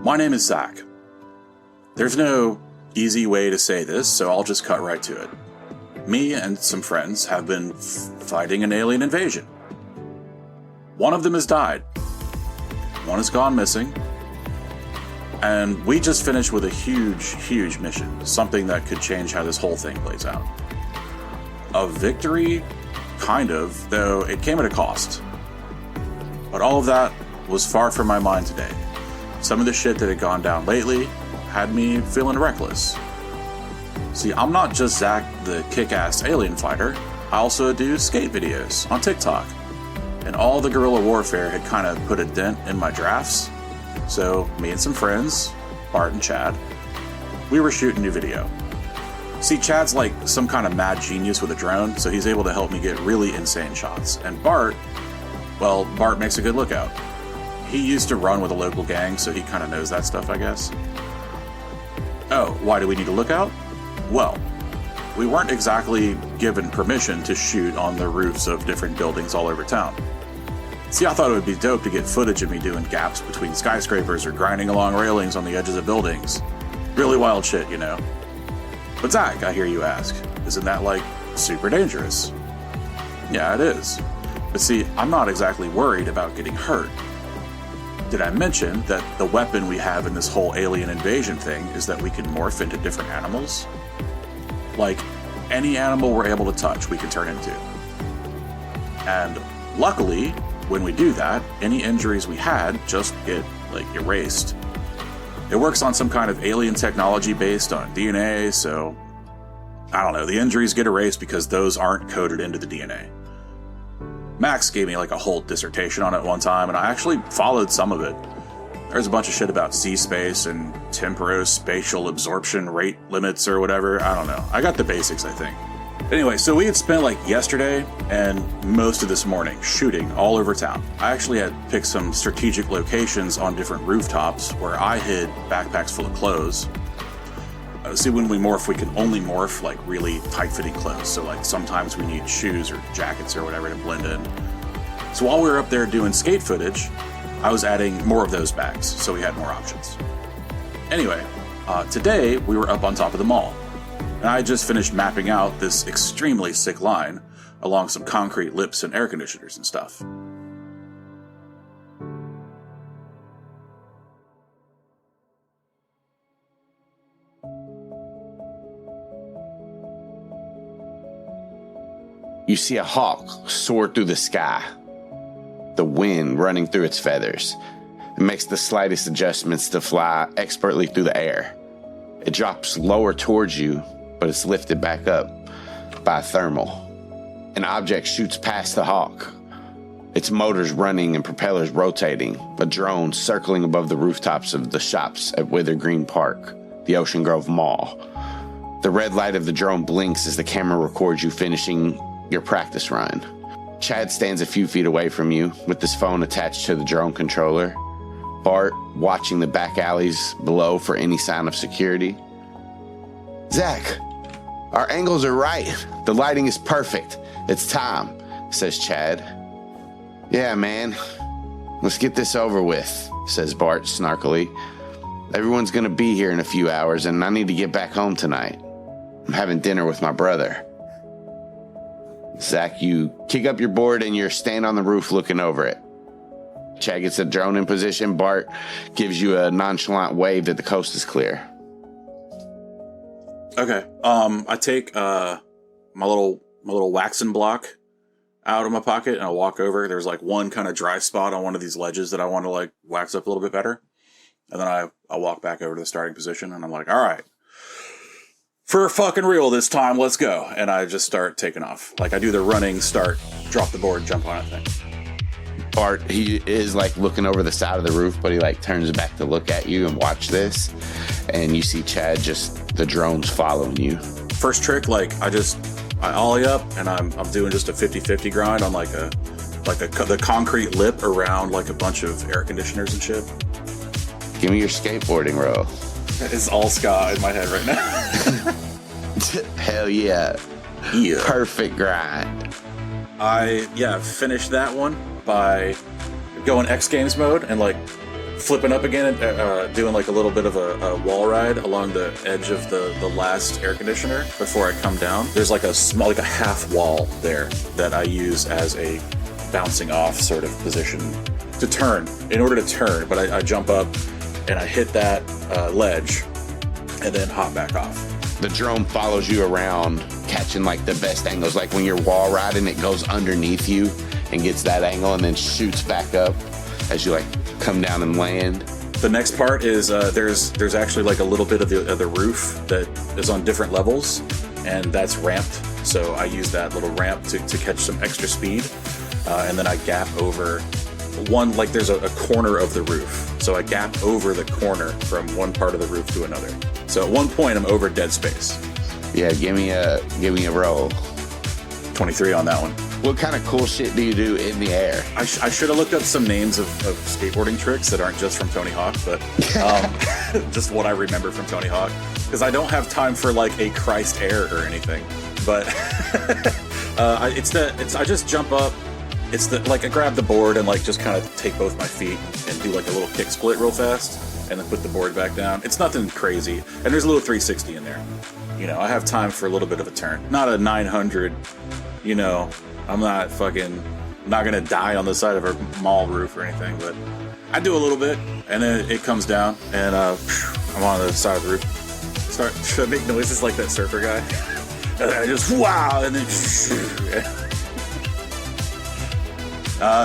My name is Zach. There's no easy way to say this, so I'll just cut right to it. Me and some friends have been fighting an alien invasion. One of them has died. One has gone missing. And we just finished with a huge mission. Something that could change how this whole thing plays out. A victory? Kind of, though it came at a cost. But all of that was far from my mind today. Some of the shit that had gone down lately had me feeling reckless. See, I'm not just Zach the kick-ass alien fighter, I also do skate videos on TikTok. And all the guerrilla warfare had kind of put a dent in my drafts, so me and some friends, Bart and Chad, we were shooting a new video. See, Chad's like some kind of mad genius with a drone, so he's able to help me get really insane shots. And Bart, well, Bart makes a good lookout. He used to run with a local gang, so he kind of knows that stuff, I guess. Oh, why do we need a lookout? Well, we weren't exactly given permission to shoot on the roofs of different buildings all over town. See, I thought it would be dope to get footage of me doing gaps between skyscrapers or grinding along railings on the edges of buildings. Really wild shit, you know. But Zach, I hear you ask, isn't that, like, super dangerous? Yeah, it is. But see, I'm not exactly worried about getting hurt. Did I mention that the weapon we have in this whole alien invasion thing is that we can morph into different animals? Like, any animal we're able to touch, we can turn into. And luckily, when we do that, any injuries we had just get, like, erased. It works on some kind of alien technology based on DNA, so I don't know, the injuries get erased because those aren't coded into the DNA. Max gave me like a whole dissertation on it one time, and I actually followed some of it. There's a bunch of shit about Z-space and temporospatial absorption rate limits or whatever. I don't know. I got the basics, I think. Anyway, so we had spent like yesterday and most of this morning shooting all over town. I actually had picked some strategic locations on different rooftops where I hid backpacks full of clothes. See, when we morph, we can only morph like really tight-fitting clothes. So like sometimes we need shoes or jackets or whatever to blend in. So while we were up there doing skate footage, I was adding more of those bags, so we had more options. Anyway, today we were up on top of the mall, and I just finished mapping out this extremely sick line along some concrete lips and air conditioners and stuff. You see a hawk soar through the sky, the wind running through its feathers. It makes the slightest adjustments to fly expertly through the air. It drops lower towards you, but it's lifted back up by a thermal. An object shoots past the hawk, its motors running and propellers rotating, a drone circling above the rooftops of the shops at Wither Green Park, the Ocean Grove Mall. The red light of the drone blinks as the camera records you finishing your practice run. Chad stands a few feet away from you with his phone attached to the drone controller. Bart watching the back alleys below for any sign of security. Zach, our angles are right. The lighting is perfect. It's time, says Chad. Yeah, man. Let's get this over with, says Bart snarkily. Everyone's gonna be here in a few hours and I need to get back home tonight. I'm having dinner with my brother. Zach, you kick up your board and you're standing on the roof looking over it. Chad gets the drone in position. Bart gives you a nonchalant wave that the coast is clear. Okay. I take my little waxing block out of my pocket and I walk over. There's like one kind of dry spot on one of these ledges that I want to like wax up a little bit better. And then I walk back over to the starting position and I'm like, all right. For fucking real this time, let's go. And I just start taking off. Like I do the running, start, drop the board, jump on it thing. Bart, he is like looking over the side of the roof, but he like turns back to look at you and watch this. And you see Chad just, the drone's following you. First trick, like I ollie up and I'm doing just a 50-50 grind on the concrete lip around like a bunch of air conditioners and shit. Give me your skateboarding roll. It's all ska in my head right now. Hell yeah. Yeah. Perfect grind. I finished that one by going X Games mode and like flipping up again and doing like a little bit of a wall ride along the edge of the last air conditioner before I come down. There's like a small, like a half wall there that I use as a bouncing off sort of position to turn, in order to turn, but I jump up and I hit that ledge and then hop back off. The drone follows you around, catching like the best angles. Like when you're wall riding, it goes underneath you and gets that angle and then shoots back up as you like come down and land. The next part is there's actually like a little bit of the roof that is on different levels, and that's ramped. So I use that little ramp to catch some extra speed, and then I gap over one, like there's a corner of the roof. So I gap over the corner from one part of the roof to another. So at one point I'm over dead space. Yeah, give me a roll. 23 on that one. What kind of cool shit do you do in the air? I should have looked up some names of skateboarding tricks that aren't just from Tony Hawk, but just what I remember from Tony Hawk. Because I don't have time for like a Christ air or anything. But I just jump up. It's like I grab the board and like just kind of take both my feet and do like a little kick split real fast and then put the board back down. It's nothing crazy. And there's a little 360 in there. You know, I have time for a little bit of a turn. Not a 900, you know, I'm not gonna die on the side of a mall roof or anything, but I do a little bit and then it comes down and I'm on the side of the roof. Should I make noises like that surfer guy? And then I just, wow, and then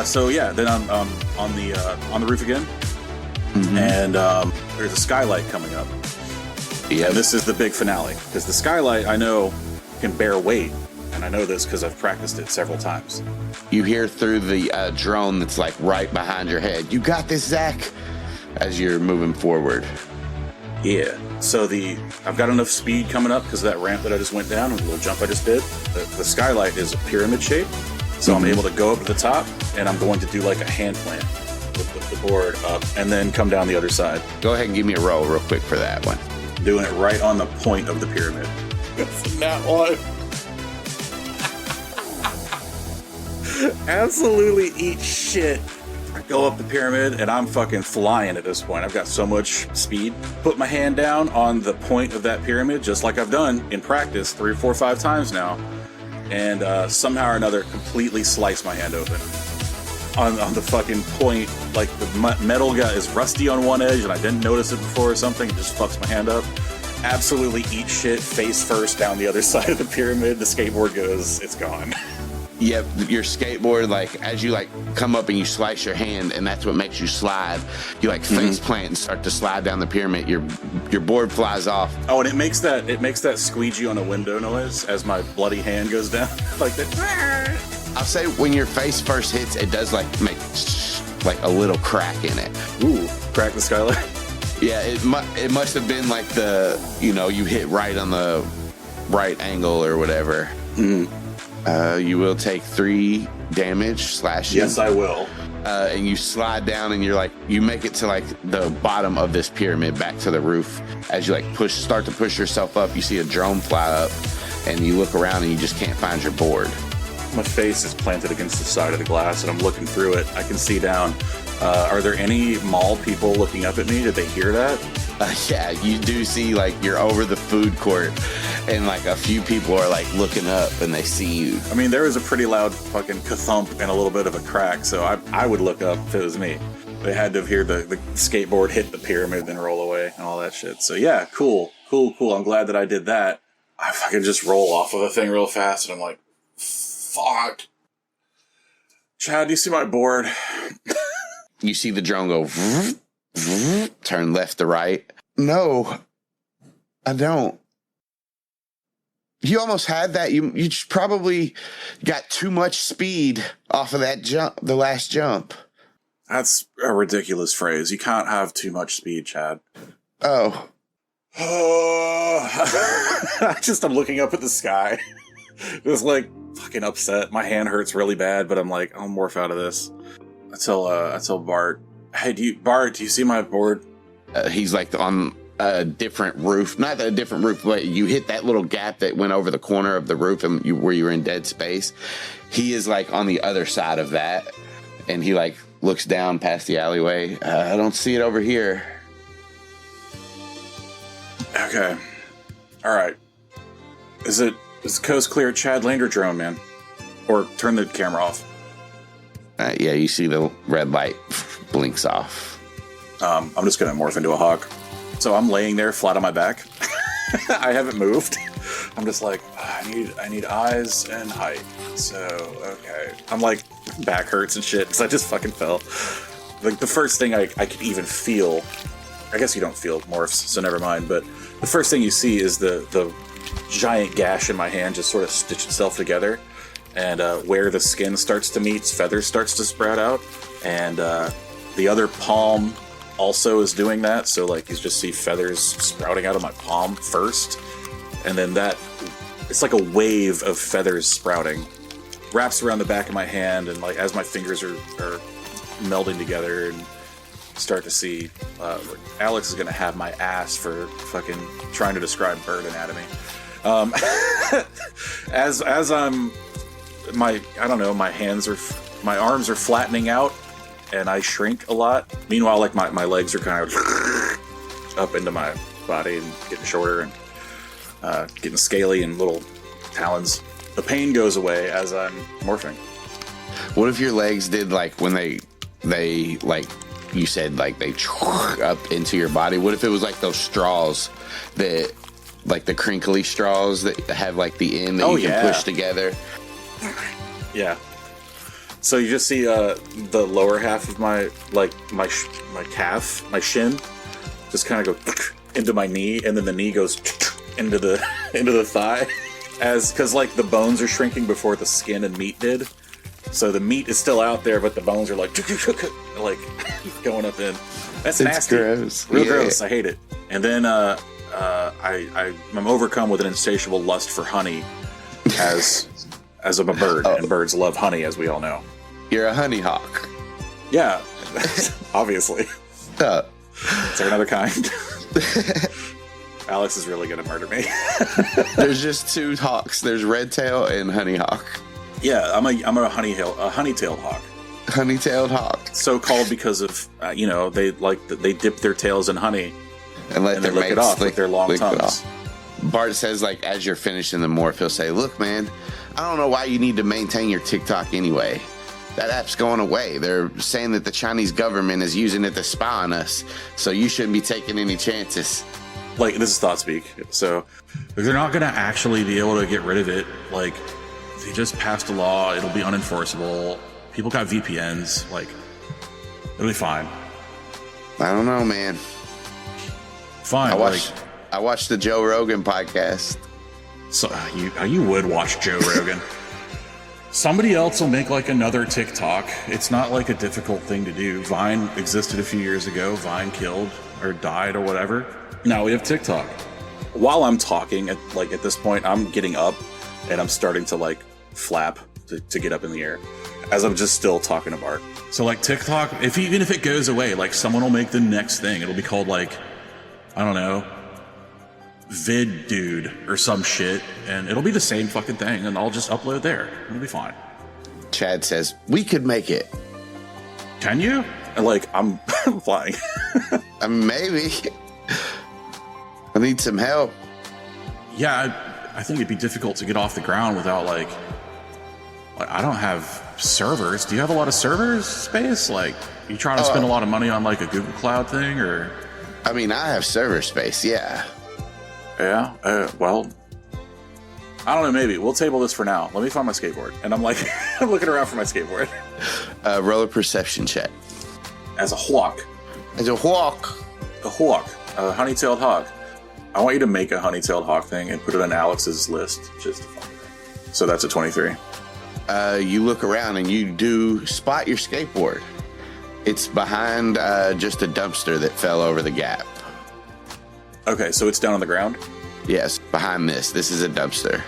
so yeah, then I'm on the roof again, and there's a skylight coming up. Yeah, this is the big finale because the skylight I know can bear weight, and I know this because I've practiced it several times. You hear through the drone that's like right behind your head, "You got this, Zach," as you're moving forward. Yeah. So I've got enough speed coming up because of that ramp that I just went down and the little jump I just did. The skylight is a pyramid shape. So I'm able to go up to the top, and I'm going to do like a hand plant with the board up, and then come down the other side. Go ahead and give me a roll real quick for that one. Doing it right on the point of the pyramid. That's not one. Absolutely eat shit. I go up the pyramid, and I'm fucking flying at this point. I've got so much speed. Put my hand down on the point of that pyramid, just like I've done in practice 3, 4, 5 times now. And somehow or another completely slice my hand open on the fucking point. Like the metal is rusty on one edge and I didn't notice it before or something. It just fucks my hand up. Absolutely eat shit face first down the other side of the pyramid. The skateboard goes, it's gone. Yep, your skateboard, like as you like come up and you slice your hand, and that's what makes you slide. You like face plant and start to slide down the pyramid. Your board flies off. Oh, and it makes that squeegee on a window noise as my bloody hand goes down like that. I'll say when your face first hits, it does like make like a little crack in it. Ooh, crack the skylight. Yeah, it must have been like you hit right on the right angle or whatever. You will take 3 damage slashing. Yes, I will. And you slide down, and you make it to like the bottom of this pyramid, back to the roof. As you like start to push yourself up, you see a drone fly up, and you look around, and you just can't find your board. My face is planted against the side of the glass, and I'm looking through it. I can see down. Are there any mall people looking up at me? Did they hear that? Yeah, you do see like you're over the food court, and like a few people are like looking up and they see you. I mean, there was a pretty loud fucking ka-thump and a little bit of a crack, so I would look up if it was me. They had to hear the skateboard hit the pyramid, then roll away and all that shit. So yeah, cool. I'm glad that I did that. I fucking just roll off of the thing real fast, and I'm like, fuck. Chad, do you see my board? You see the drone go turn left to right. No, I don't. You almost had that. You probably got too much speed off of that jump, the last jump. That's a ridiculous phrase. You can't have too much speed, Chad. Oh. I'm looking up at the sky. It was like fucking upset. My hand hurts really bad, but I'm like, I'll morph out of this. I tell Bart, hey, Bart, do you see my board? He's like on a different roof. Not a different roof, but you hit that little gap that went over the corner of the roof where you were in dead space. He is like on the other side of that. And he like looks down past the alleyway. I don't see it over here. Okay. All right. Is the coast clear at Chad Lander drone, man? Or turn the camera off. Yeah, you see the red light blinks off. I'm just going to morph into a hawk. So I'm laying there flat on my back. I haven't moved. I'm just like, I need eyes and height. So, okay. I'm like, back hurts and shit because I just fucking fell. Like, the first thing I could even feel, I guess you don't feel morphs, so never mind, but the first thing you see is the giant gash in my hand just sort of stitch itself together, and where the skin starts to meet, feathers starts to sprout out, and the other palm also is doing that, so like you just see feathers sprouting out of my palm first, and then that, it's like a wave of feathers sprouting, wraps around the back of my hand, and like as my fingers are melding together, and start to see, Alex is gonna have my ass for fucking trying to describe bird anatomy. As I'm, my arms are flattening out, and I shrink a lot. Meanwhile, like my legs are kind of up into my body and getting shorter and getting scaly and little talons. The pain goes away as I'm morphing. What if your legs did like when they like you said like they up into your body? What if it was like those straws that like the crinkly straws that have like the end that you can push together? Yeah. So you just see the lower half of my calf, my shin, just kind of go into my knee, and then the knee goes into the thigh, because like the bones are shrinking before the skin and meat did. So the meat is still out there, but the bones are like going up in. That's nasty. Gross. Real gross. I hate it. And then I'm overcome with an insatiable lust for honey, as I'm a bird, and birds love honey, as we all know. You're a honey hawk. Yeah, obviously. Is there another kind? Alex is really going to murder me. There's just two hawks. There's red tail and honey hawk. Yeah, I'm a honey-tailed hawk. Honey-tailed hawk. So called because of they dip their tails in honey and let their lick it off with their long tongues. Bart says, like, as you're finishing the morph, he'll say, "Look, man, I don't know why you need to maintain your TikTok anyway. That app's going away. They're saying that the Chinese government is using it to spy on us, so you shouldn't be taking any chances." Like, this is thought speak. So they're not going to actually be able to get rid of it. Like, they just passed a law. It'll be unenforceable. People got VPNs. Like, it'll be fine. I don't know, man. Fine. I watched the Joe Rogan podcast. So you would watch Joe Rogan. Somebody else will make like another TikTok. It's not like a difficult thing to do. Vine existed a few years ago. Vine killed or died or whatever. Now we have TikTok. While I'm talking, at this point, I'm getting up and I'm starting to like flap to get up in the air as I'm just still talking to Bart. So like TikTok, even if it goes away, like someone will make the next thing. It'll be called like, I don't know, Vid Dude or some shit, and it'll be the same fucking thing, and I'll just upload there. It'll be fine. Chad says, "We could make it." Can you? And like, I'm flying. Maybe. I need some help. Yeah, I think it'd be difficult to get off the ground without like I don't have servers. Do you have a lot of server space? Like, you trying to spend a lot of money on like a Google Cloud thing, or? I mean, I have server space, yeah. Yeah, well, I don't know, maybe. We'll table this for now. Let me find my skateboard. And I'm like, I'm looking around for my skateboard. Roll a perception check. As a hawk. As a hawk. A hawk. A honey-tailed hawk. I want you to make a honey-tailed hawk thing and put it on Alex's list. So that's a 23. You look around and you do spot your skateboard. It's behind just a dumpster that fell over the gap. Okay, so it's down on the ground? Yes, behind this. This is a dumpster.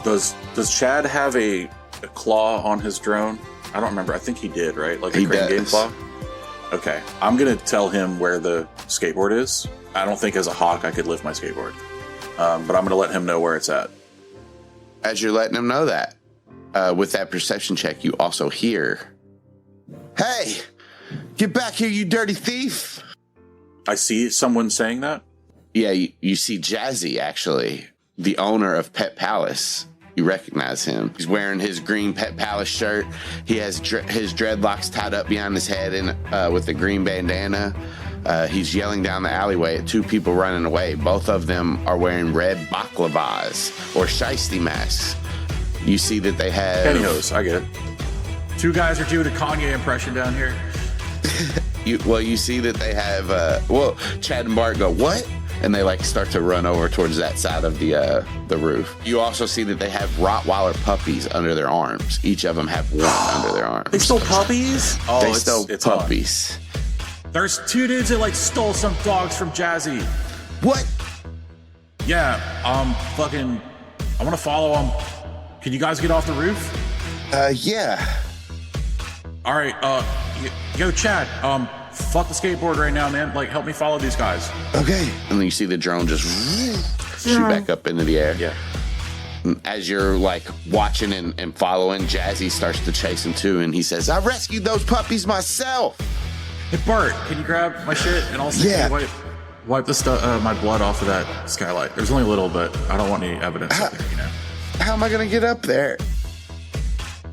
Does Chad have a claw on his drone? I don't remember. I think he did, right? Like a crane game claw? Okay, I'm going to tell him where the skateboard is. I don't think as a hawk I could lift my skateboard. But I'm going to let him know where it's at. As you're letting him know that, with that perception check, you also hear, "Hey, Get back here, you dirty thief! I see someone saying that? Yeah, you see Jazzy, actually, the owner of Pet Palace. You recognize him. He's wearing his green Pet Palace shirt. He has his dreadlocks tied up behind his head and with a green bandana. He's yelling down the alleyway at two people running away. Both of them are wearing red baklavas or shiesty masks. You see that they have... Pantyhose, I get it. Two guys are doing a Kanye impression down here. You see that they have... Chad and Bart go, what? And they like start to run over towards that side of the roof. You also see that they have Rottweiler puppies under their arms. Each of them have one under their arms. They stole puppies? Oh, they stole puppies. There's two dudes that like stole some dogs from Jazzy. What? Yeah, I want to follow them. Can you guys get off the roof? Yeah. All right, yo, Chad, fuck the skateboard right now, man. Like, help me follow these guys. Okay. And then you see the drone just shoot back up into the air. Yeah. As you're like watching and following, Jazzy starts to chase him too, and he says, I rescued those puppies myself. Hey, Bart, can you grab my shit and also wipe the stuff, my blood off of that skylight? There's only a little bit. I don't want any evidence of it, you know. How am I gonna get up there?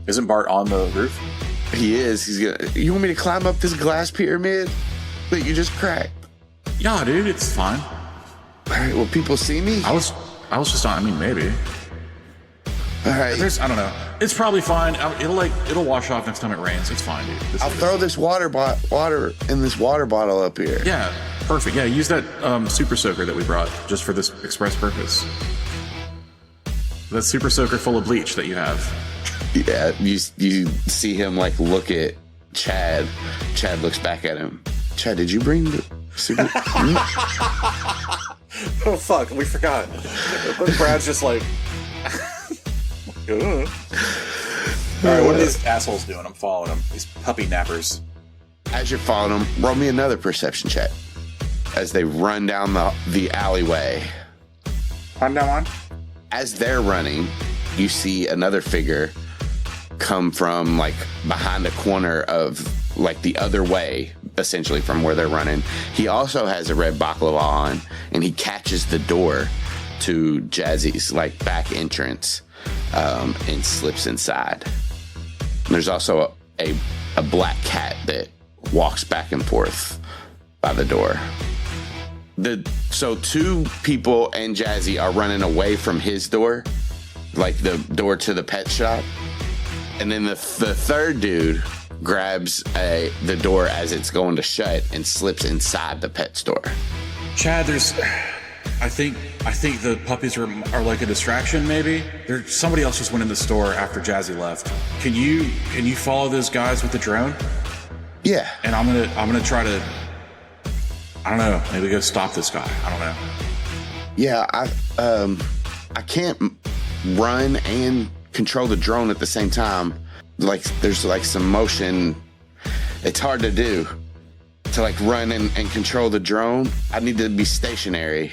Isn't Bart on the roof? He is. You want me to climb up this glass pyramid that you just cracked? Yeah, dude, it's fine. All right, will people see me? I was just on, maybe. All right. I don't know. It's probably fine. It'll wash off next time it rains. It's fine, dude. I'll throw this water in this water bottle up here. Yeah, perfect. Yeah, use that super soaker that we brought just for this express purpose. That super soaker full of bleach that you have. Yeah, you see him like look at Chad. Chad looks back at him. Chad, did you bring the super? Oh fuck, we forgot. Brad's just like. All right, what are these assholes doing? I'm following them. These puppy nappers. As you're following them, roll me another perception check. As they run down the alleyway. Run down. As they're running, you see another figure come from like behind a corner of like the other way, essentially from where they're running. He also has a red baklava on, and he catches the door to Jazzy's like back entrance and slips inside. And there's also a black cat that walks back and forth by the door. So two people and Jazzy are running away from his door, like the door to the pet shop. And then the third dude grabs the door as it's going to shut and slips inside the pet store. Chad, I think the puppies are like a distraction, maybe. Somebody else just went in the store after Jazzy left. Can you follow those guys with the drone? Yeah. And I'm gonna try to, I don't know, maybe go stop this guy. I don't know. Yeah, I can't run and control the drone at the same time. Like there's like some motion. It's hard to do to like run and control the drone. I need to be stationary.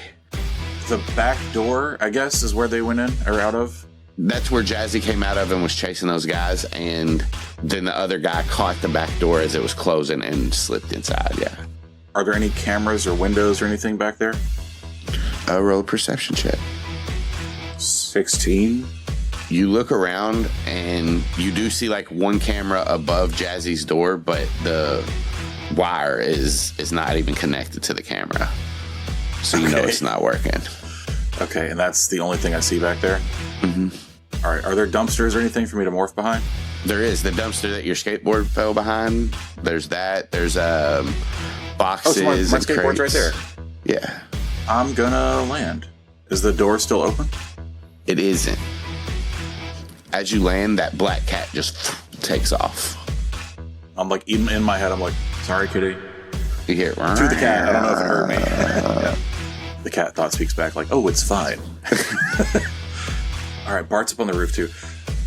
The back door, I guess, is where they went in or out of. That's where Jazzy came out of and was chasing those guys, and then the other guy caught the back door as it was closing and slipped inside. Yeah. Are there any cameras or windows or anything back there? Roll a perception check. 16. You look around and you do see like one camera above Jazzy's door, but the wire is not even connected to the camera. So you know it's not working. Okay, and that's the only thing I see back there? Mm-hmm. All right, are there dumpsters or anything for me to morph behind? There is. The dumpster that your skateboard fell behind. There's that. There's boxes my and skateboard's crates. right there. Yeah. I'm gonna land. Is the door still open? It isn't. As you land, that black cat just takes off. I'm like, even in my head, I'm like, sorry, kitty. You hear To the cat. I don't know if it hurt me. Yeah. The cat thought speaks back like, oh, it's fine. All right, Bart's up on the roof too.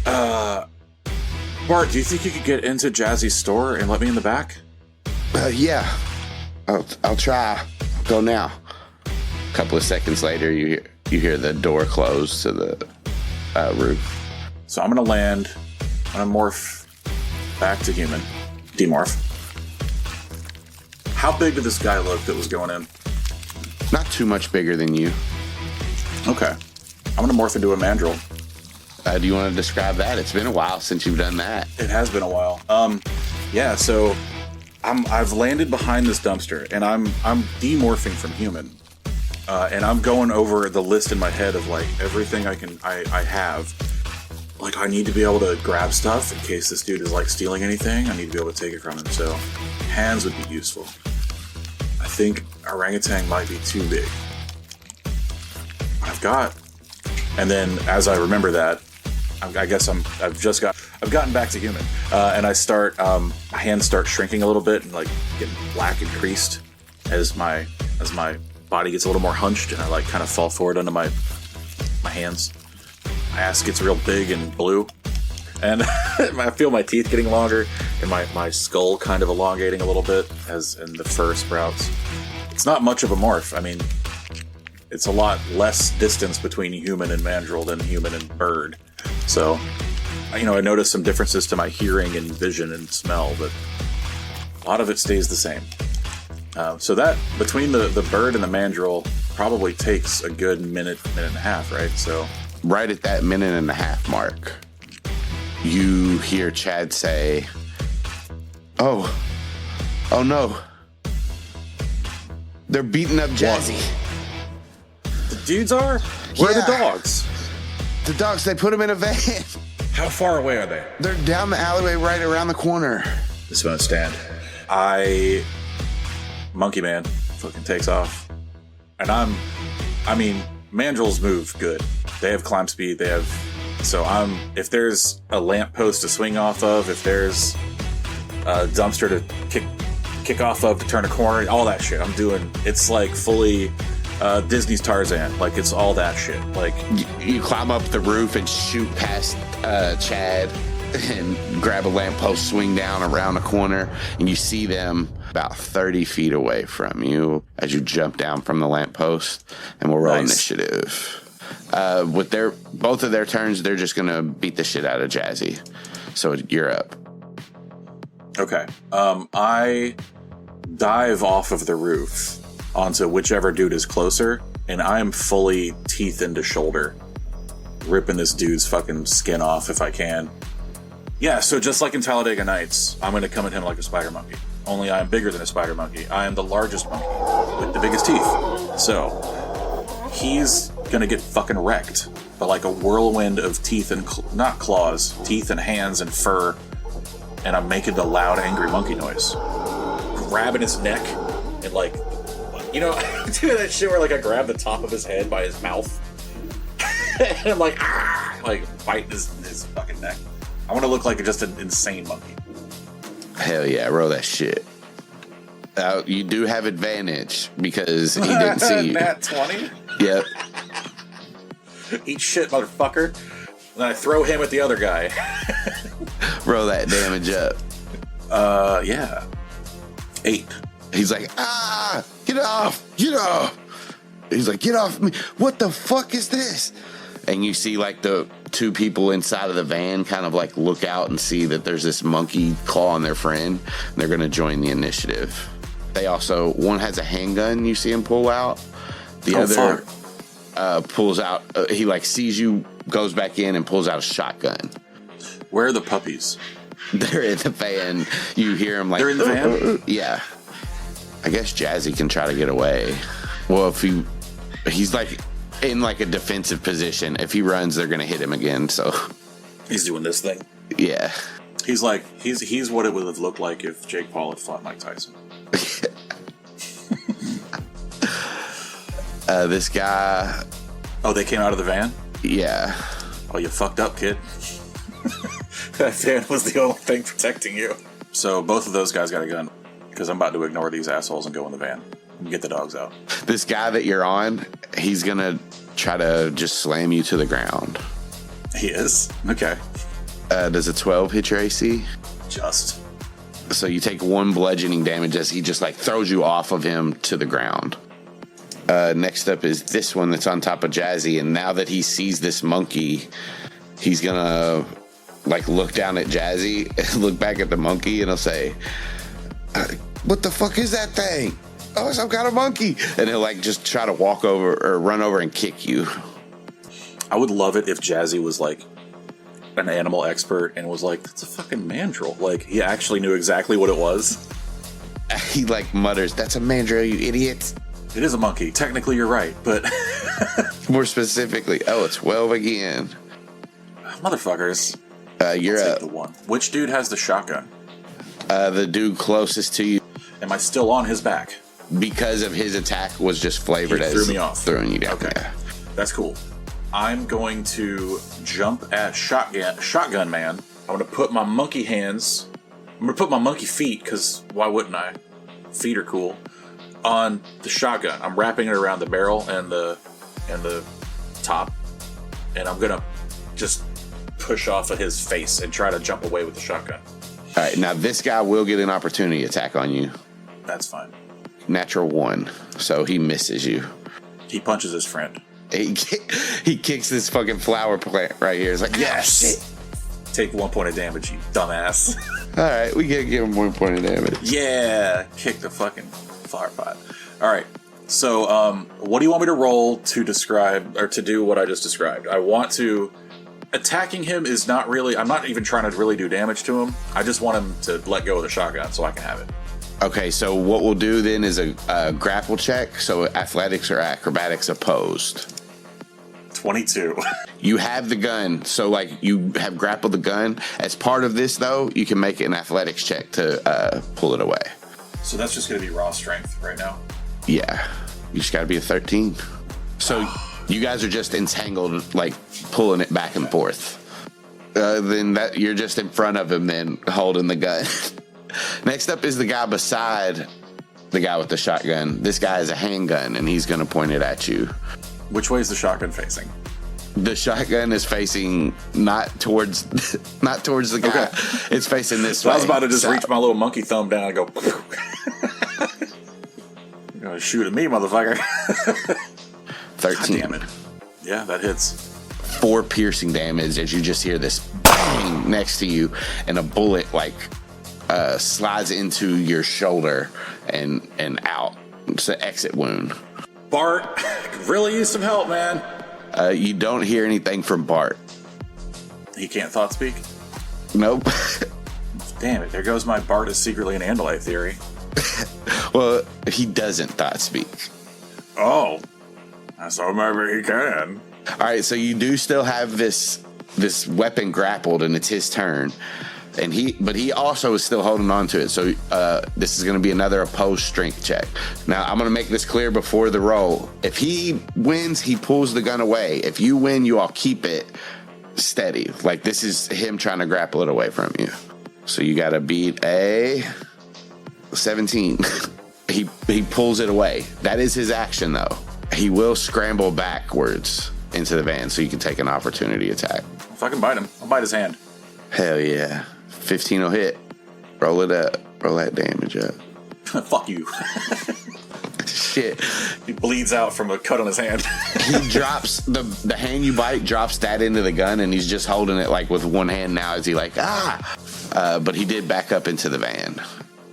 Bart, do you think you could get into Jazzy's store and let me in the back? Yeah. I'll try. I'll go now. A couple of seconds later, you hear the door close to the roof. So I'm gonna land. I'm gonna morph back to human. Demorph. How big did this guy look that was going in? Not too much bigger than you. Okay. I'm gonna morph into a mandrill. Do you want to describe that? It's been a while since you've done that. It has been a while. Yeah. So I've landed behind this dumpster, and I'm demorphing from human, and I'm going over the list in my head of like everything I have. Like, I need to be able to grab stuff in case this dude is like stealing anything. I need to be able to take it from him. So hands would be useful. I think orangutan might be too big. And then as I remember that, I guess I've gotten back to human, and I start, my hands start shrinking a little bit and like getting black and creased as my body gets a little more hunched, and I like kind of fall forward onto my hands. My ass gets real big and blue, and I feel my teeth getting longer, and my skull kind of elongating a little bit as in the fur sprouts. It's not much of a morph. I mean, it's a lot less distance between human and mandrill than human and bird. So, I noticed some differences to my hearing and vision and smell, but a lot of it stays the same. So that, between the bird and the mandrill, probably takes a good minute and a half, right? So, right at that minute and a half mark, you hear Chad say, oh no. They're beating up Jazzy. What? The dudes are? Where are the dogs? The dogs, they put them in a van. How far away are they? They're down the alleyway right around the corner. This won't stand. Monkey Man fucking takes off. And mandrills move good. They have climb speed, if there's a lamppost to swing off of, if there's a dumpster to kick off of to turn a corner, all that shit I'm doing. It's like fully Disney's Tarzan. Like, it's all that shit. Like, you climb up the roof and shoot past Chad and grab a lamppost, swing down around a corner, and you see them about 30 feet away from you as you jump down from the lamppost, and we'll roll initiative. With both of their turns, they're just gonna beat the shit out of Jazzy. So you're up. Okay. I dive off of the roof onto whichever dude is closer, and I am fully teeth into shoulder, ripping this dude's fucking skin off if I can. Yeah, so just like in Talladega Nights, I'm going to come at him like a spider monkey. Only I am bigger than a spider monkey. I am the largest monkey with the biggest teeth. So he's going to get fucking wrecked by like a whirlwind of teeth and not claws, teeth and hands and fur. And I'm making the loud, angry monkey noise, grabbing his neck and like, doing that shit where like I grab the top of his head by his mouth, and I'm like, biting his fucking neck. I want to look like just an insane monkey. Hell yeah, roll that shit. You do have advantage because he didn't see you. Nat 20? Yep. Eat shit, motherfucker. And then I throw him at the other guy. Roll that damage up. Yeah. 8. He's like, get off. He's like, get off me. What the fuck is this? And you see like the two people inside of the van kind of like look out and see that there's this monkey clawing their friend. And they're going to join the initiative. They also, one has a handgun you see him pull out. The other pulls out, he like sees you, goes back in and pulls out a shotgun. Where are the puppies? They're in the van. You hear them like... They're in the van? Yeah. I guess Jazzy can try to get away. Well, if he's like in like a defensive position. If he runs, they're going to hit him again, so... He's doing this thing? Yeah. He's like, he's what it would have looked like if Jake Paul had fought Mike Tyson. This guy... Oh, they came out of the van? Yeah. Oh, you fucked up, kid. That van was the only thing protecting you. So both of those guys got a gun, because I'm about to ignore these assholes and go in the van and get the dogs out. This guy that you're on, he's going to try to just slam you to the ground. He is? Okay. Does a 12 hit your AC? Just. So you take 1 bludgeoning damage as he just like throws you off of him to the ground. Next up is this one that's on top of Jazzy, and now that he sees this monkey, he's gonna like look down at Jazzy and look back at the monkey, and he'll say, what the fuck is that thing? Oh, some kind of monkey. And he'll like just try to walk over or run over and kick you. I would love it if Jazzy was like an animal expert and was like, that's a fucking mandrill. Like, he actually knew exactly what it was. He like mutters, that's a mandrill, you idiot. It is a monkey. Technically, you're right, but... More specifically, it's 12 again. Motherfuckers. You're I'll up. take the one. Which dude has the shotgun? The dude closest to you. Am I still on his back? Because of his attack was just flavored as threw me off. Throwing you down. Okay. Yeah. That's cool. I'm going to jump at Shotgun Man. I'm going to put my monkey hands... I'm going to put my monkey feet, because why wouldn't I? Feet are cool. On the shotgun. I'm wrapping it around the barrel and the top. And I'm going to just push off of his face and try to jump away with the shotgun. All right, now this guy will get an opportunity attack on you. That's fine. Natural 1, so he misses you. He punches his friend. He kicks this fucking flower plant right here. It's like, yes! Take 1 point of damage, you dumbass. All right, we gotta give him 1 point of damage. Yeah! Kick the fucking flower pot. Alright, so what do you want me to roll to describe, or to do what I just described? I want to... Attacking him is not really... I'm not even trying to really do damage to him. I just want him to let go of the shotgun so I can have it. Okay, so what we'll do then is a grapple check. So athletics or acrobatics opposed. 22. You have the gun, so like you have grappled the gun. As part of this, though, you can make an athletics check to pull it away. So that's just going to be raw strength right now? Yeah, you just got to be a 13. So you guys are just entangled, like pulling it back and forth. Then that you're just in front of him, then holding the gun. Next up is the guy beside the guy with the shotgun. This guy has a handgun, and he's going to point it at you. Which way is the shotgun facing? The shotgun is facing not towards the guy. Okay. It's facing this way. I was about to just reach my little monkey thumb down and go... You're going to shoot at me, motherfucker. 13. God damn it. Yeah, that hits. 4 piercing damage as you just hear this bang next to you, and a bullet like slides into your shoulder and out. It's an exit wound. Bart, really use some help, man. You don't hear anything from Bart. He can't thought speak? Nope. Damn it, there goes my Bart is secretly an Andalite theory. Well, he doesn't thought speak. Oh. So maybe he can. All right, so you do still have this weapon grappled, and it's his turn. But he also is still holding on to it. So this is going to be another opposed strength check. Now, I'm going to make this clear before the roll. If he wins, he pulls the gun away. If you win, you all keep it steady. Like, this is him trying to grapple it away from you. So you got to beat a 17. He pulls it away. That is his action, though. He will scramble backwards into the van so you can take an opportunity attack. If I can bite him, I'll bite his hand. Hell yeah. 15 will hit. Roll it up. Roll that damage up. Fuck you. Shit. He bleeds out from a cut on his hand. He drops the hand you bite, drops that into the gun, and he's just holding it like with one hand now as he like, but he did back up into the van.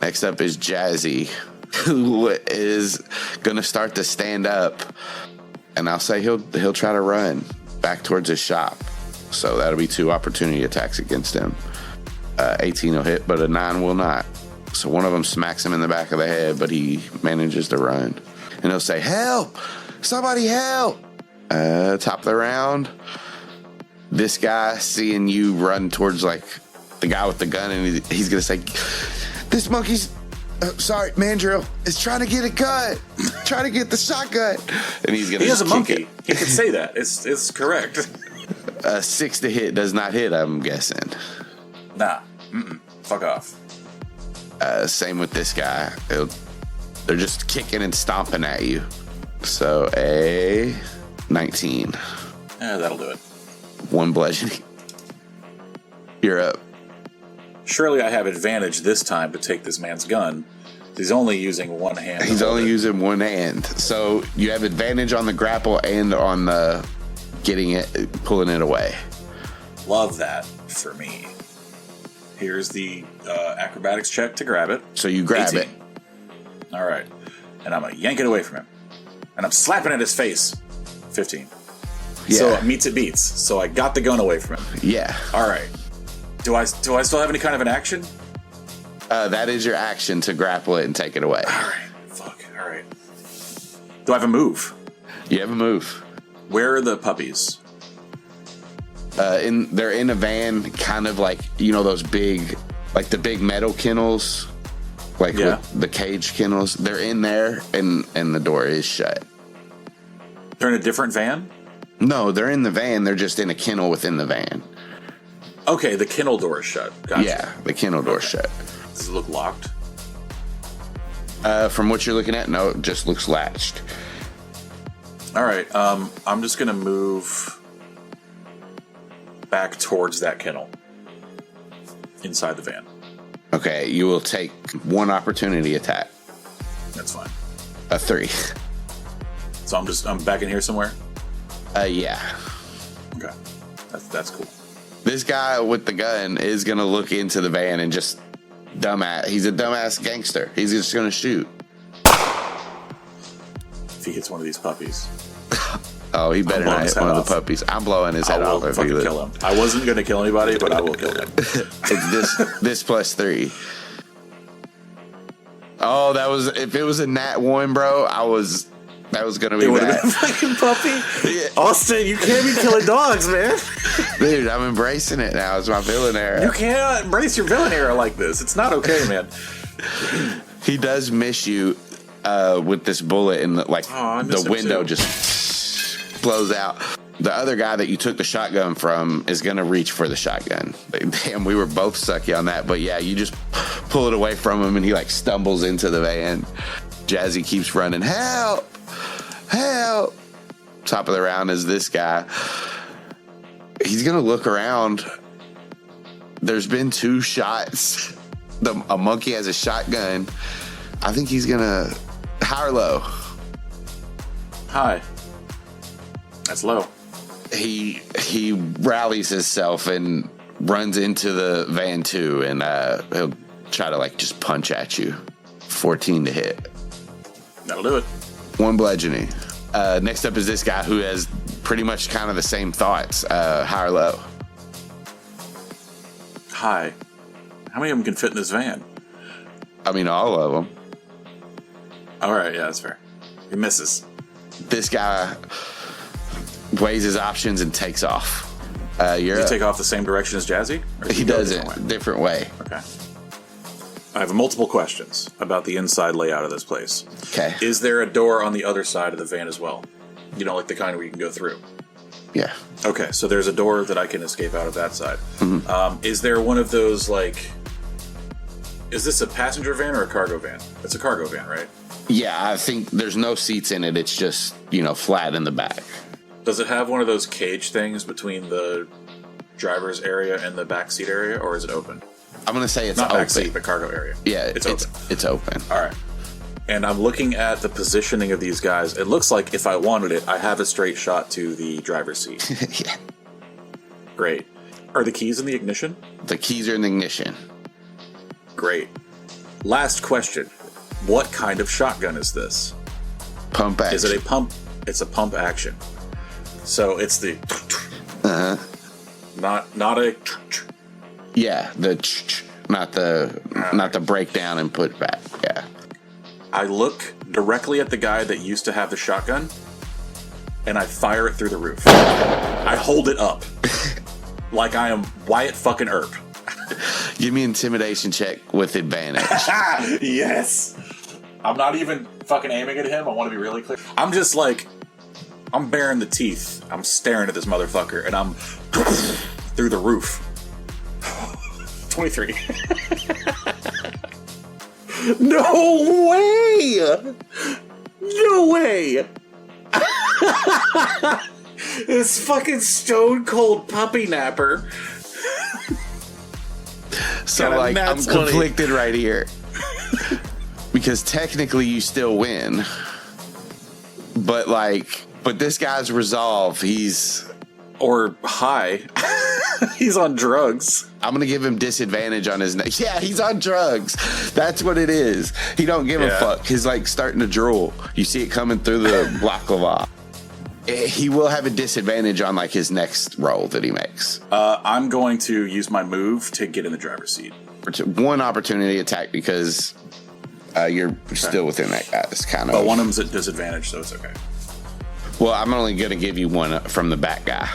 Next up is Jazzy, who is going to start to stand up, and I'll say he'll try to run back towards his shop. So that'll be 2 opportunity attacks against him. 18 will hit, but a 9 will not. So one of them smacks him in the back of the head, but he manages to run. And he'll say, help! Somebody help! Top of the round, this guy seeing you run towards like the guy with the gun, and he's going to say, this monkey's, sorry, mandrill is trying to get a gun. Trying to get the shotgun. And he's going to He has a monkey. it. He can say that. It's correct. 6 to hit does not hit, I'm guessing. Nah. Fuck off. Same with this guy. They're just kicking and stomping at you. So a 19. That'll do it. 1 bludgeoning. You're up. Surely I have advantage this time to take this man's gun. He's only using one hand. He's only using one hand. So you have advantage on the grapple and on the pulling it away. Love that for me. Here's the acrobatics check to grab it. So you grab 18. it. All right. And I'm going to yank it away from him. And I'm slapping at his face. 15. Yeah. So it meets it beats. So I got the gun away from him. Yeah. All right. Do I still have any kind of an action? That is your action to grapple it and take it away. All right. Fuck. All right. Do I have a move? You have a move. Where are the puppies? They're in a van, kind of like, you know, those big, like the big metal kennels, like with the cage kennels. They're in there, and the door is shut. They're in a different van? No, they're in the van. They're just in a kennel within the van. Okay, the kennel door is shut. Gotcha. Yeah, the kennel door shut. Does it look locked? From what you're looking at, no, it just looks latched. All right, I'm just going to move back towards that kennel inside the van. Okay, you will take one opportunity attack. That's fine. A 3. So I'm back in here somewhere? Yeah. Okay. That's cool. This guy with the gun is going to look into the van and just he's a dumbass gangster. He's just going to shoot. If he hits one of these puppies. Oh, he better not hit one of the puppies. I'm blowing his head off. I will fucking kill him. I wasn't going to kill anybody, but I will kill him. It's this plus 3. Oh, if it was a nat 1, bro, that was going to be bad. A fucking puppy? Yeah. Austin, you can't be killing dogs, man. Dude, I'm embracing it now. It's my villain era. You cannot embrace your villain era like this. It's not okay, man. He does miss you with this bullet, and the window just blows out. The other guy that you took the shotgun from is going to reach for the shotgun. Damn, we were both sucky on that. But yeah, you just pull it away from him, and he like stumbles into the van. Jazzy keeps running. Help! Help! Top of the round is this guy. He's going to look around. There's been 2 shots. A monkey has a shotgun. I think he's going to... High or low? High. That's low. He rallies himself and runs into the van too, and he'll try to just punch at you. 14 to hit. That'll do it. 1 bludgeoning. Next up is this guy who has pretty much kind of the same thoughts. High or low? High. How many of them can fit in this van? I mean, all of them. All right, yeah, that's fair. He misses. This guy weighs his options and takes off. Does he take off the same direction as Jazzy? He does it different way. Okay. I have multiple questions about the inside layout of this place. Okay. Is there a door on the other side of the van as well? You know, like the kind where you can go through? Yeah. Okay, so there's a door that I can escape out of that side. Mm-hmm. Is there one of those, is this a passenger van or a cargo van? It's a cargo van, right? Yeah, I think there's no seats in it. It's just, flat in the back. Does it have one of those cage things between the driver's area and the backseat area, or is it open? I'm going to say it's not open. Backseat, but cargo area. Yeah, it's open. It's open. All right. And I'm looking at the positioning of these guys. It looks like if I wanted it, I have a straight shot to the driver's seat. Yeah. Great. Are the keys in the ignition? The keys are in the ignition. Great. Last question. What kind of shotgun is this? Pump action. Is it a pump? It's a pump action. So it's the... Not a... Yeah, not the breakdown and put back. Yeah. I look directly at the guy that used to have the shotgun, and I fire it through the roof. I hold it up like I am Wyatt fucking Earp. Give me an intimidation check with advantage. Yes. I'm not even fucking aiming at him. I want to be really clear. I'm just I'm baring the teeth. I'm staring at this motherfucker, and I'm through the roof. 23. No way! No way! This fucking stone cold puppy napper. So I'm conflicted right here. Because technically you still win. But this guy's resolve, he's... Or high. He's on drugs. I'm going to give him disadvantage on his next. Yeah, he's on drugs. That's what it is. He don't give a fuck. He's like starting to drool. You see it coming through the baklava. He will have a disadvantage on like his next roll that he makes. I'm going to use my move to get in the driver's seat. One opportunity attack because you're still within that guy's kind of. But one of them's at disadvantage, so it's okay. Well, I'm only going to give you one from the back guy.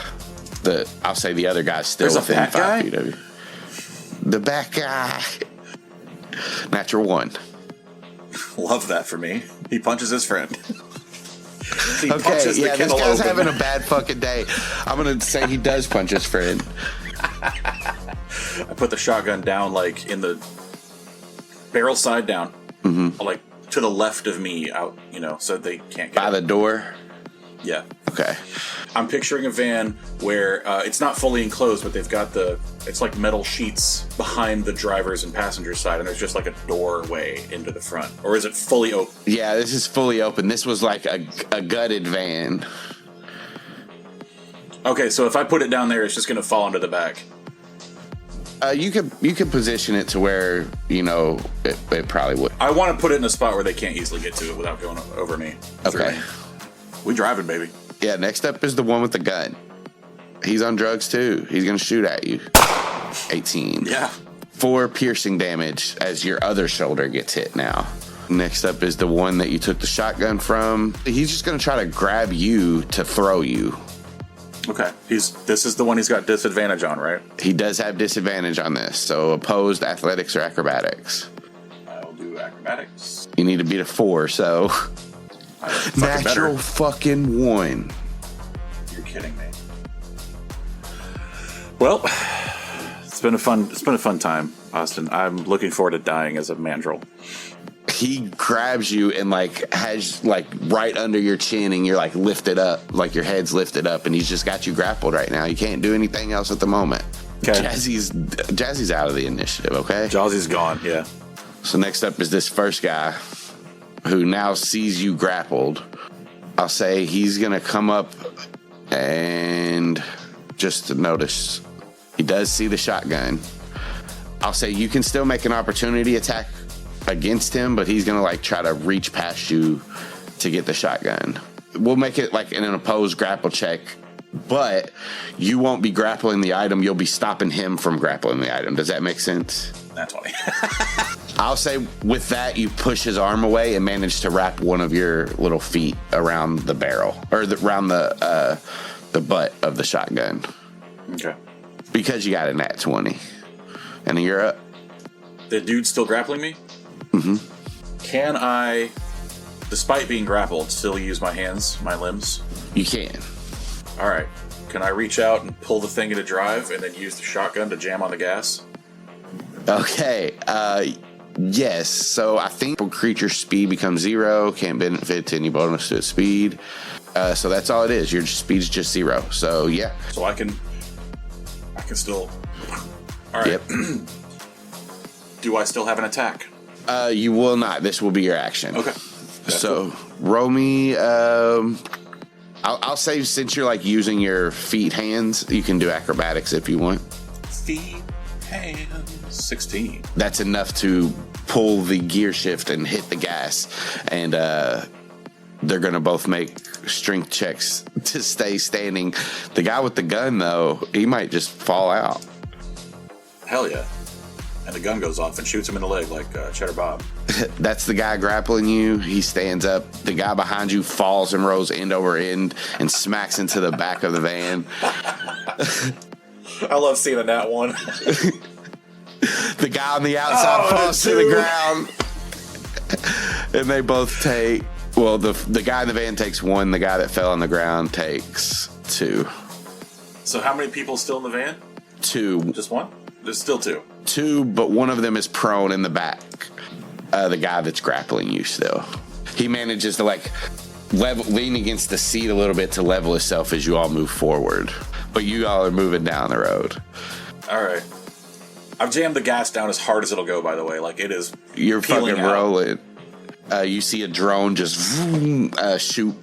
I'll say the other guy's still within 5 feet of you. The back guy. Natural 1. Love that for me. He punches his friend. Okay, yeah, this guy's having a bad fucking day. I'm going to say he does punch his friend. I put the shotgun down, like, in the barrel side down. Mm-hmm. Like, to the left of me, out, so they can't get by the door? Yeah. Okay. I'm picturing a van where it's not fully enclosed, but they've got it's like metal sheets behind the driver's and passenger side, and there's just like a doorway into the front. Or is it fully open? Yeah, this is fully open. This was like a gutted van. Okay, so if I put it down there, it's just going to fall into the back. You could position it to where, it probably would. I want to put it in a spot where they can't easily get to it without going over me. Okay. We driving, baby. Yeah, next up is the one with the gun. He's on drugs too. He's going to shoot at you. 18. Yeah. 4 piercing damage as your other shoulder gets hit now. Next up is the one that you took the shotgun from. He's just going to try to grab you to throw you. Okay. This is the one he's got disadvantage on, right? He does have disadvantage on this. So opposed athletics or acrobatics. I'll do acrobatics. You need to beat a 4, so natural fucking 1. You're kidding me. Well, it's been a fun time, Austin. I'm looking forward to dying as a mandrill. He grabs you and has right under your chin, and you're lifted up, like your head's lifted up, and he's just got you grappled right now. You can't do anything else at the moment. Okay. Jazzy's out of the initiative. Okay, Jazzy's gone. Yeah. So next up is this first guy who now sees you grappled. I'll say he's gonna come up and just notice he does see the shotgun. I'll say you can still make an opportunity attack against him, but he's gonna try to reach past you to get the shotgun. We'll make it in an opposed grapple check, but you won't be grappling the item. You'll be stopping him from grappling the item. Does that make sense? That's funny. I'll say with that, you push his arm away and manage to wrap one of your little feet around the barrel or around the butt of the shotgun. Okay. Because you got a nat 20. And then you're up. The dude's still grappling me? Mm-hmm. Can I, despite being grappled, still use my hands, my limbs? You can. All right. Can I reach out and pull the thing into drive and then use the shotgun to jam on the gas? Okay. Yes. So I think creature speed becomes 0. Can't benefit to any bonus to its speed. So that's all it is. Your speed's just 0. So yeah. So I can still. All right. Yep. Do I still have an attack? You will not. This will be your action. Okay. So roll me. I'll say since you're using your feet, hands, you can do acrobatics if you want. Feet, hands, 16. That's enough to pull the gear shift and hit the gas, and they're gonna both make strength checks to stay standing. The guy with the gun, though, he might just fall out. Hell yeah. And the gun goes off and shoots him in the leg like Cheddar Bob. That's the guy grappling you. He stands up. The guy behind you falls and rolls end over end and smacks into the back of the van. I love seeing a nat 1. The guy on the outside falls to the ground. And they both take... Well, the guy in the van takes 1. The guy that fell on the ground takes 2. So how many people still in the van? 2. Just 1? There's still 2. 2, but one of them is prone in the back. The guy that's grappling you still. He manages to lean against the seat a little bit to level himself as you all move forward. But you all are moving down the road. All right. I've jammed the gas down as hard as it'll go, by the way. It is. You're fucking out. rolling. You see a drone just shoot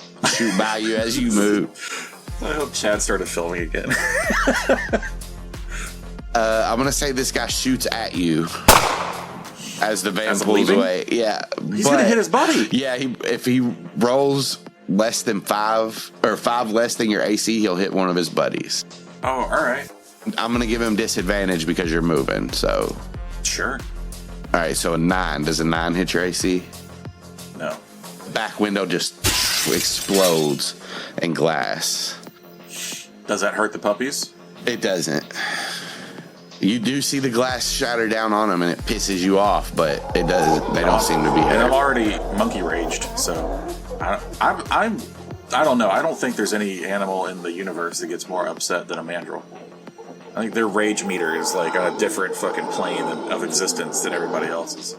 by you as you move. I hope Chad started filming again. I'm gonna say this guy shoots at you as the van As I'm pulls leaving? away. Yeah, He's gonna hit his buddy. Yeah, if he rolls less than 5 or 5 less than your AC, he'll hit one of his buddies. Oh, all right. I'm gonna give him disadvantage because you're moving. So, Sure. all right. So a 9. Does a 9 hit your AC? No. Back window just explodes in glass. Does that hurt the puppies? It doesn't. You do see the glass shatter down on them, and it pisses you off, but it doesn't. They don't seem to be And I'm hurt. already monkey raged, so I don't know. I don't think there's any animal in the universe that gets more upset than a mandrill. I think their rage meter is like on a different fucking plane of existence than everybody else's.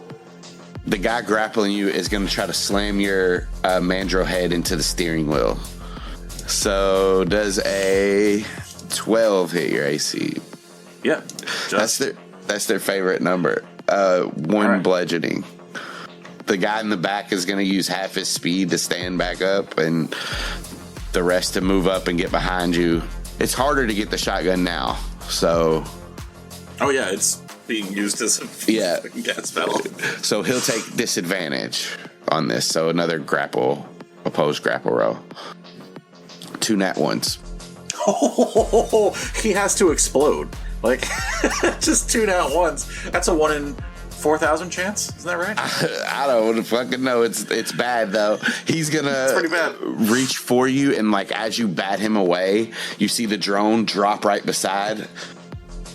The guy grappling you is going to try to slam your mandrill head into the steering wheel. So does a 12 hit your AC? Yeah, That's their favorite number. One right. bludgeoning. The guy in the back is going to use half his speed to stand back up, and the rest to move up and get behind you. It's harder to get the shotgun now, so Oh yeah, it's being used as a Yeah. gas pedal. so he'll take disadvantage on this. So another opposed grapple roll. 2 nat ones. Oh, he has to explode. Like, just 2 nat ones. That's a 1 in 4,000 chance. Isn't that right? I don't fucking know. It's bad though. He's gonna pretty bad. reach for you, and like as you bat him away, you see the drone drop right beside,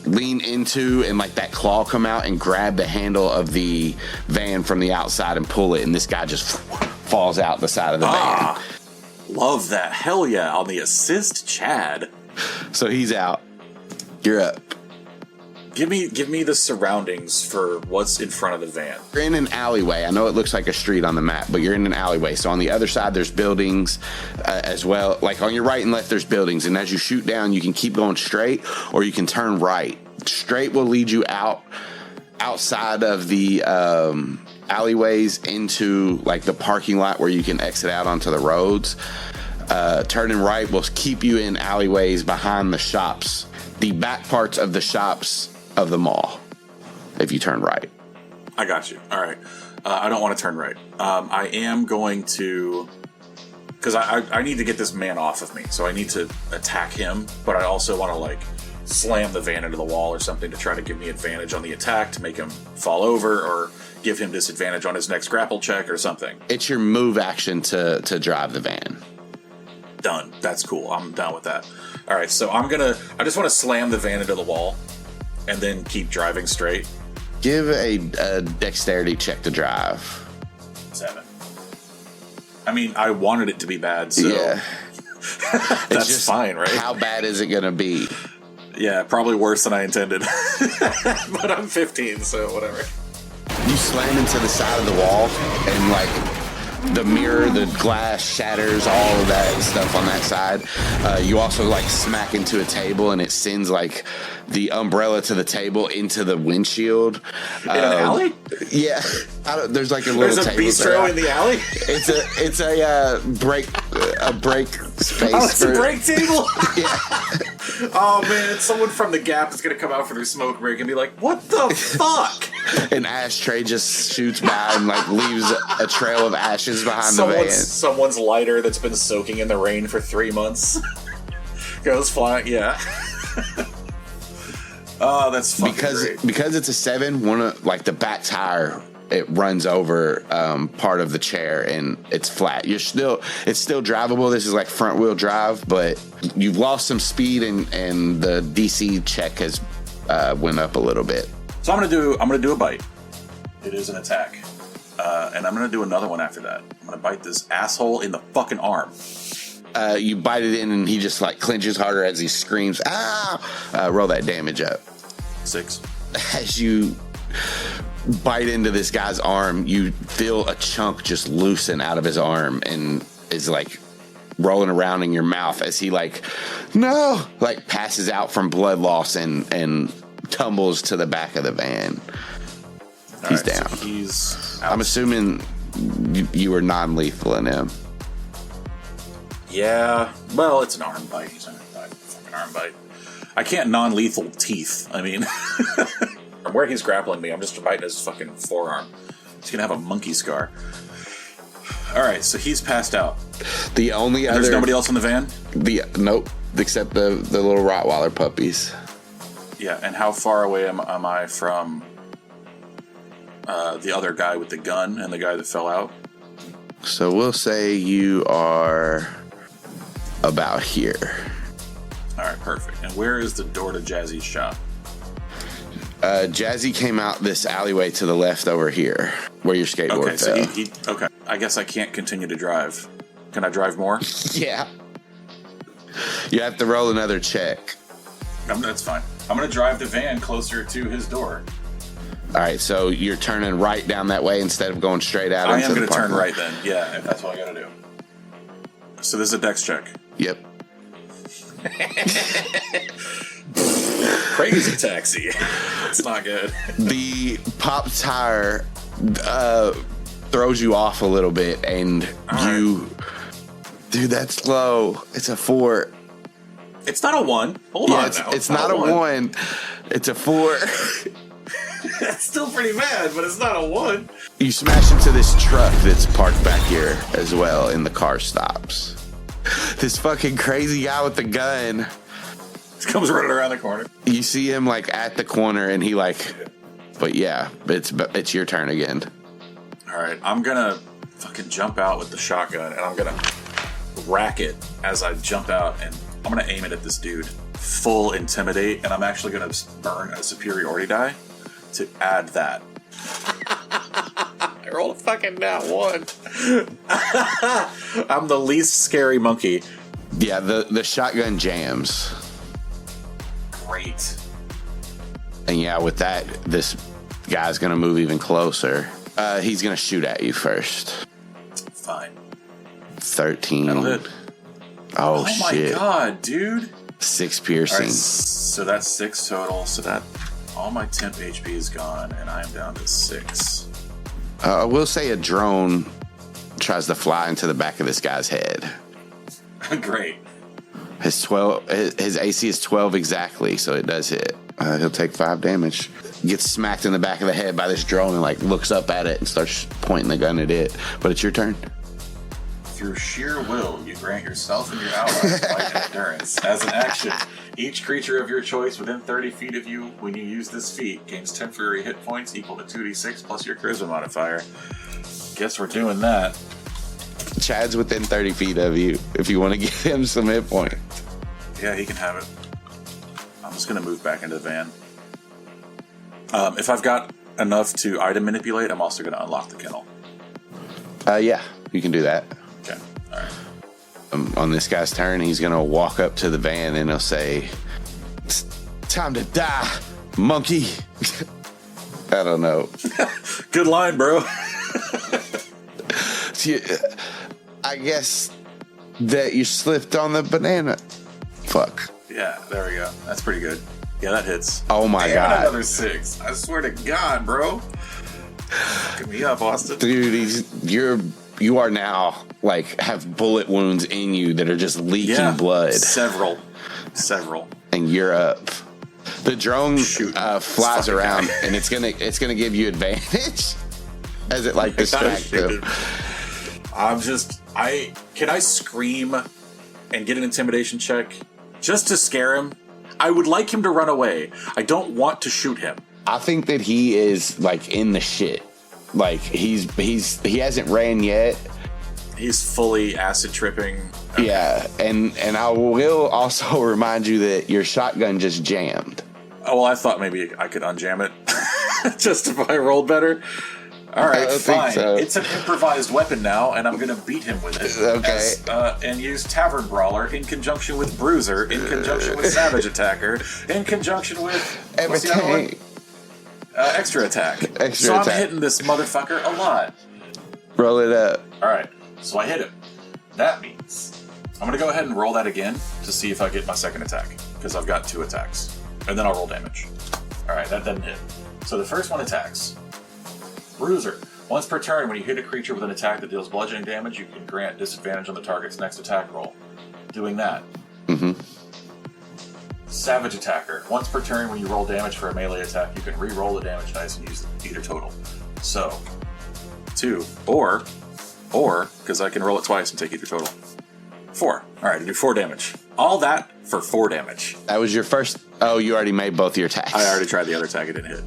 lean into, and like that claw come out and grab the handle of the van from the outside and pull it, and this guy just falls out the side of the van. Love that. Hell yeah. On the assist, Chad. So he's out. You're up. Give me the surroundings for what's in front of the van. You're in an alleyway. I know it looks like a street on the map, but you're in an alleyway. So on the other side, there's buildings as well. Like on your right and left, there's buildings. And as you shoot down, you can keep going straight, or you can turn right. Straight will lead you outside of the alleyways into like the parking lot where you can exit out onto the roads. Turning right will keep you in alleyways behind the shops, the back parts of the shops of the mall, if you turn right. I got you. All right. I don't want to turn right. I am going to... Because I need to get this man off of me, so I need to attack him, but I also want to, like, slam the van into the wall or something to try to give me advantage on the attack, to make him fall over, or give him disadvantage on his next grapple check or something. It's your move action to drive the van. Done. That's cool. I'm down with that. All right, so I just want to slam the van into the wall and then keep driving straight. Give a dexterity check to drive. 7. I mean, I wanted it to be bad, so Yeah. that's just fine, right? How bad is it going to be? Yeah, probably worse than I intended. But I'm 15, so whatever. You slam into the side of the wall, and like the mirror, the glass shatters, all of that stuff on that side. You also like smack into a table, and it sends like the umbrella to the table into the windshield. In an alley? Yeah, there's like a little There's a table bistro set in the alley? It's a break space. Oh, it's a break table? Yeah. Oh, man, someone from the Gap is going to come out for their smoke break and be like, what the fuck? An ashtray just shoots by and like leaves a trail of ashes behind the van. Someone's lighter that's been soaking in the rain for 3 months goes flying. Yeah. Oh, that's fucking great. Because it's a 7. One of like the back tire, it runs over part of the chair and it's flat. It's still drivable. This is like front wheel drive, but you've lost some speed and the DC check has went up a little bit. So I'm gonna do a bite. It is an attack, and I'm gonna do another one after that. I'm gonna bite this asshole in the fucking arm. You bite it in and he just like clenches harder as he screams, "Ah!" Roll that damage up. 6. As you bite into this guy's arm, you feel a chunk just loosen out of his arm and is like rolling around in your mouth as he like passes out from blood loss and tumbles to the back of the van. He's down. So he's out. I'm assuming you were non-lethal in him. Yeah. Well, it's an arm bite. He's not a fucking arm bite. I can't non-lethal teeth. I mean, from where he's grappling me, I'm just biting his fucking forearm. He's gonna have a monkey scar. All right, so he's passed out. The only other... There's nobody else in the van? Nope, except the little Rottweiler puppies. Yeah, and how far away am I from the other guy with the gun and the guy that fell out? So we'll say you are about here. All right, perfect. And where is the door to Jazzy's shop? Jazzy came out this alleyway to the left over here, where your skateboard fell. Okay. I guess I can't continue to drive. Can I drive more? Yeah. You have to roll another check. That's fine. I'm going to drive the van closer to his door. All right, so you're turning right down that way instead of going straight out. I am going to turn right then. Yeah, if that's what I got to do. So this is a dex check. Yep. Crazy taxi. It's not good. The pop tire throws you off a little bit, and dude, that's low. It's a 4. It's not a 1. Hold on now. It's not a 1. It's a 4. That's still pretty bad, but it's not a 1. You smash into this truck that's parked back here as well, and the car stops. This fucking crazy guy with the gun comes running around the corner. You see him like at the corner, and he like, but yeah, it's your turn again. All right, I'm gonna fucking jump out with the shotgun, and I'm gonna rack it as I jump out, and I'm gonna aim it at this dude. Full intimidate, and I'm actually gonna burn a superiority die to add that. I rolled a fucking nat 1. I'm the least scary monkey. Yeah, the shotgun jams. Great. And yeah, with that, this guy's gonna move even closer. He's gonna shoot at you first. Fine. 13. That'll hit. Oh my shit. god, dude. 6 piercing. Right, so that's 6 total. So that all my temp HP is gone, and I am down to 6. I will say a drone tries to fly into the back of this guy's head. Great. His AC is 12 exactly, so it does hit. He'll take 5 damage. Gets smacked in the back of the head by this drone and like looks up at it and starts pointing the gun at it. But it's your turn. Through sheer will, you grant yourself and your allies fight and endurance. As an action, each creature of your choice within 30 feet of you, when you use this feat, gains temporary hit points equal to 2d6 plus your charisma modifier. Guess we're doing that. Chad's within 30 feet of you if you want to give him some hit points. Yeah, he can have it. I'm just going to move back into the van. If I've got enough to item manipulate, I'm also going to unlock the kennel. Yeah, you can do that. Okay, all right. On this guy's turn, he's going to walk up to the van and he'll say, "It's time to die, monkey." I don't know. Good line, bro. I guess that you slipped on the banana. Fuck. Yeah, there we go. That's pretty good. Yeah, that hits. Oh my god. Another 6. I swear to God, bro. Fucking me up, Austin. Dude, you are now like have bullet wounds in you that are just leaking blood. Several. And you're up. The drone flies around and it's gonna give you advantage as it like distracts him. Can I scream and get an intimidation check just to scare him? I would like him to run away. I don't want to shoot him. I think that he is like in the shit. Like he hasn't ran yet. He's fully acid tripping. Okay. Yeah, and I will also remind you that your shotgun just jammed. Oh, well, I thought maybe I could unjam it just if I rolled better. All right, fine. So. It's an improvised weapon now, and I'm going to beat him with it. Okay. And use Tavern Brawler in conjunction with Bruiser, in conjunction with Savage Attacker, in conjunction with everything. Extra Attack. I'm hitting this motherfucker a lot. Roll it up. All right, so I hit him. That means I'm going to go ahead and roll that again to see if I get my second attack, because I've got 2 attacks. And then I'll roll damage. All right, that doesn't hit. So the first one attacks. Bruiser. Once per turn, when you hit a creature with an attack that deals bludgeoning damage, you can grant disadvantage on the target's next attack roll. Doing that. Savage Attacker. Once per turn, when you roll damage for a melee attack, you can re-roll the damage dice and use either total. So, 2, or, because I can roll it twice and take either total. 4. Alright, I do 4 damage. All that for 4 damage. That was your first... Oh, you already made both your attacks. I already tried the other attack, it didn't hit.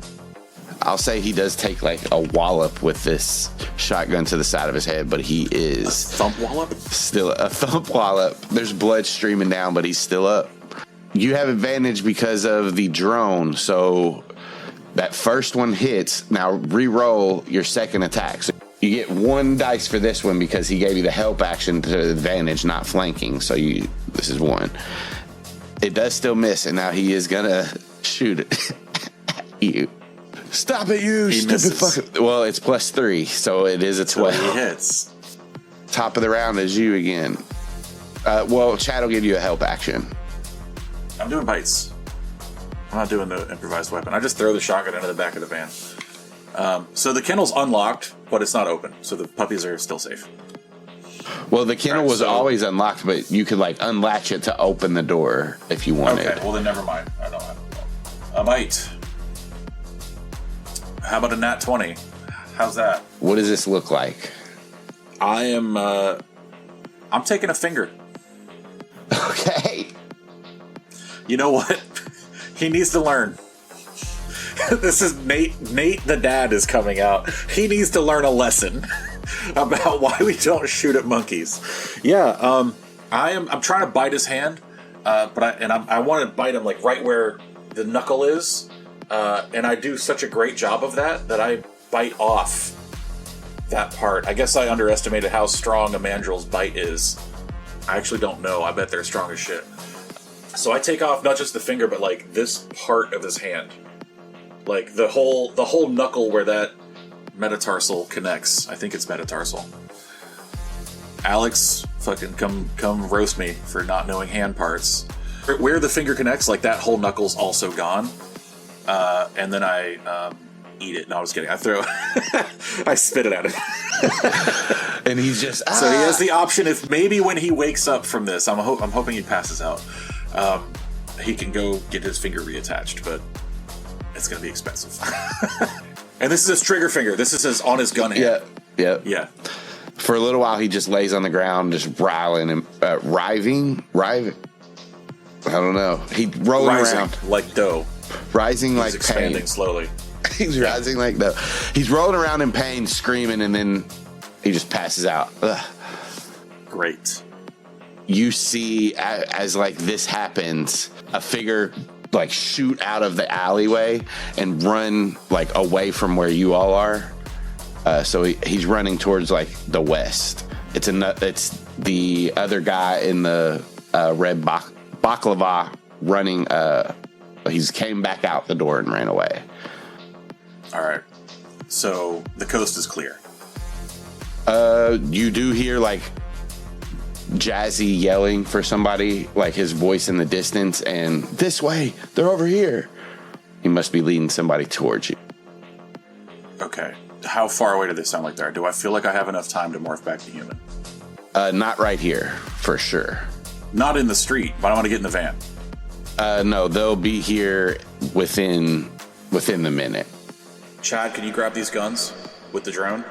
I'll say he does take like a wallop with this shotgun to the side of his head, but he is... A thump wallop? Still a thump wallop. There's blood streaming down, but he's still up. You have advantage because of the drone, so that first one hits. Now re-roll your second attack. So you get 1 dice for this one because he gave you the help action to advantage, not flanking. So this is 1. It does still miss, and now he is gonna shoot it at you. Stop it, you he stupid fucking... Well, it's +3, so it is a 12. So he hits. Top of the round is you again. Well, Chad will give you a help action. I'm doing bites. I'm not doing the improvised weapon. I just throw the shotgun into the back of the van. So the kennel's unlocked, but it's not open. So the puppies are still safe. Well, the kennel was always unlocked, but you could like unlatch it to open the door if you wanted. Okay, well then never mind. I don't have a bite. How about a nat 20? How's that? What does this look like? I'm taking a finger. Okay. You know what? He needs to learn. This is Nate the dad is coming out. He needs to learn a lesson about why we don't shoot at monkeys. Yeah, I'm trying to bite his hand, but I want to bite him like right where the knuckle is, and I do such a great job of that I bite off that part. I guess I underestimated how strong a mandrill's bite is. I actually don't know. I bet they're strong as shit. So I take off not just the finger, but like this part of his hand, like the whole knuckle where that metatarsal connects. I think it's metatarsal. Alex, fucking come roast me for not knowing hand parts. Where the finger connects, like that whole knuckle's also gone. And then I eat it. No, I was kidding. I throw, I spit it at him. And he's just So he has the option if maybe when he wakes up from this, I'm hoping he passes out. He can go get his finger reattached, but it's going to be expensive. And this is his trigger finger. This is his on his gun hand. Yeah. For a little while, he just lays on the ground, just writhing and writhing. I don't know. He rolling around like dough. Rising like He's expanding pain. slowly. He's rising like dough. He's rolling around in pain, screaming, and then he just passes out. Ugh. Great. You see, as like this happens, a figure like shoot out of the alleyway and run like away from where you all are. So he's running towards like the west. It's the other guy in the red baklava running. He's came back out the door and ran away. All right. So the coast is clear. You do hear like Jazzy yelling for somebody, like his voice in the distance, and this way, they're over here. He must be leading somebody towards you. Okay. How far away do they sound like they are? Do I feel like I have enough time to morph back to human? Not right here, for sure. Not in the street, but I want to get in the van. No, they'll be here within the minute. Chad, can you grab these guns with the drone?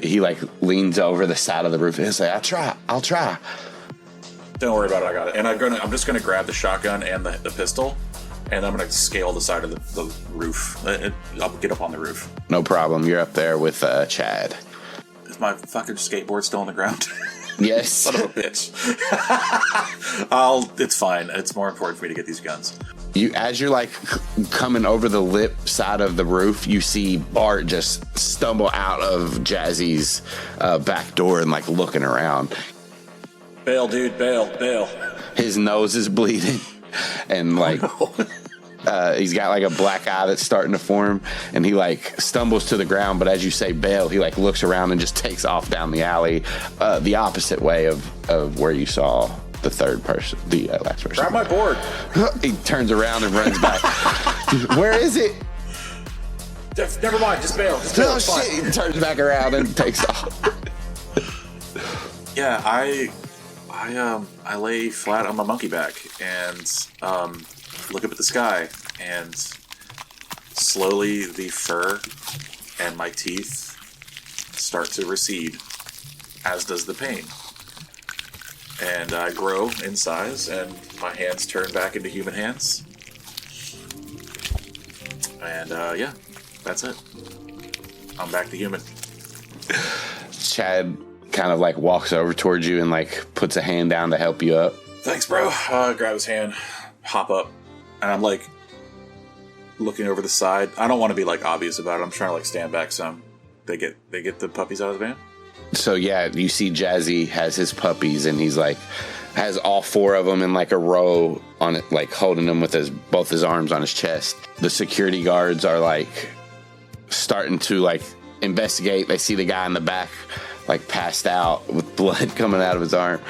He like leans over the side of the roof and he'll say, I'll try. Don't worry about it, I got it. And I'm just gonna grab the shotgun and the pistol, and I'm gonna scale the side of the roof. I'll get up on the roof. No problem. You're up there with Chad. Is my fucking skateboard still on the ground? Yes. Son of a bitch. It's fine. It's more important for me to get these guns. As you're like coming over the lip side of the roof, you see Bart just stumble out of Jazzy's back door and like looking around. Bail, dude, bail. His nose is bleeding, and like he's got like a black eye that's starting to form, and he like stumbles to the ground. But as you say bail, he like looks around and just takes off down the alley, the opposite way of where you saw the third person, the last person. Grab my board. He turns around and runs back. Where is it? Never mind. Just bail. Oh shit! He turns back around and takes off. Yeah, I lay flat on my monkey back and look up at the sky, and slowly the fur and my teeth start to recede, as does the pain. And I grow in size, and my hands turn back into human hands. And yeah, that's it. I'm back to human. Chad kind of like walks over towards you and like puts a hand down to help you up. Thanks, bro. Grab his hand, hop up, and I'm like looking over the side. I don't want to be like obvious about it. I'm trying to like stand back some. They get the puppies out of the van. So yeah, you see Jazzy has his puppies, and he's like has all 4 of them in like a row on it, like holding them with both his arms on his chest. The security guards are like starting to like investigate. They see the guy in the back like passed out with blood coming out of his arm.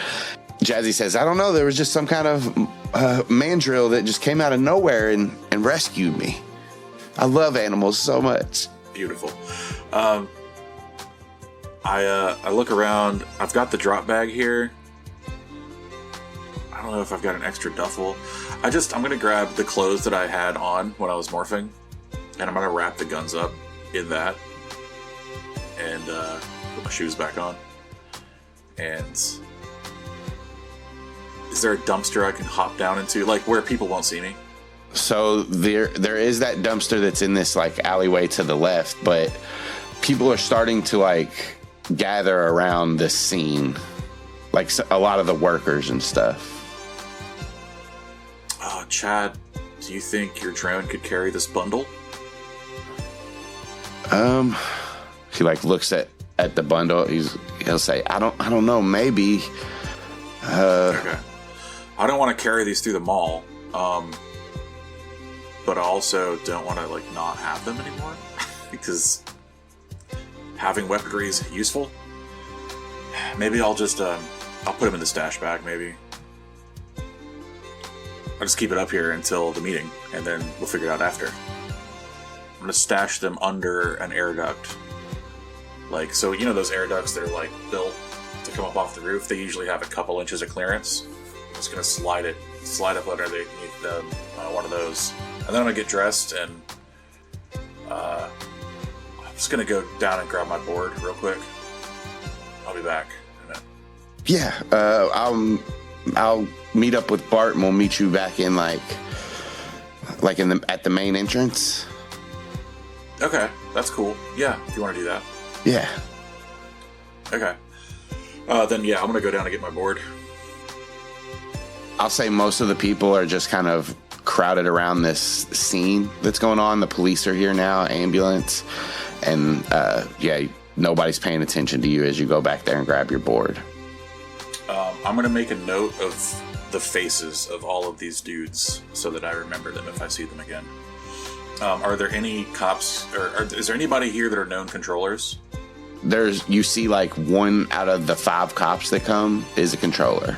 Jazzy says, I don't know, there was just some kind of mandrill that just came out of nowhere and rescued me. I love animals so much. Beautiful. I look around. I've got the drop bag here. I don't know if I've got an extra duffel. I'm going to grab the clothes that I had on when I was morphing, and I'm going to wrap the guns up in that and put my shoes back on. And is there a dumpster I can hop down into, like where people won't see me? So there is that dumpster that's in this like alleyway to the left, but people are starting to like gather around this scene, like a lot of the workers and stuff. Chad, do you think your drone could carry this bundle? He like looks at the bundle. He'll say, I don't know, maybe. Okay. I don't want to carry these through the mall, but I also don't want to like not have them anymore because having weaponry is useful. Maybe I'll just I'll put them in the stash bag. Maybe I'll just keep it up here until the meeting, and then we'll figure it out after. I'm gonna stash them under an air duct. Like, so you know those air ducts that are like built to come up off the roof? They usually have a couple inches of clearance. I'm just gonna slide up underneath one of those, and then I'm gonna get dressed, and I'm just gonna go down and grab my board real quick. I'll be back in a minute. Yeah, I'll meet up with Bart, and we'll meet you back in at the main entrance. Okay, that's cool. Yeah, if you want to do that. Yeah. Okay. Then yeah, I'm gonna go down and get my board. I'll say most of the people are just kind of crowded around this scene that's going on. The police are here now, ambulance, and yeah, nobody's paying attention to you as you go back there and grab your board. I'm gonna make a note of the faces of all of these dudes so that I remember them if I see them again. Are there any cops, or is there anybody here that are known controllers? You see like 1 out of the 5 cops that come is a controller.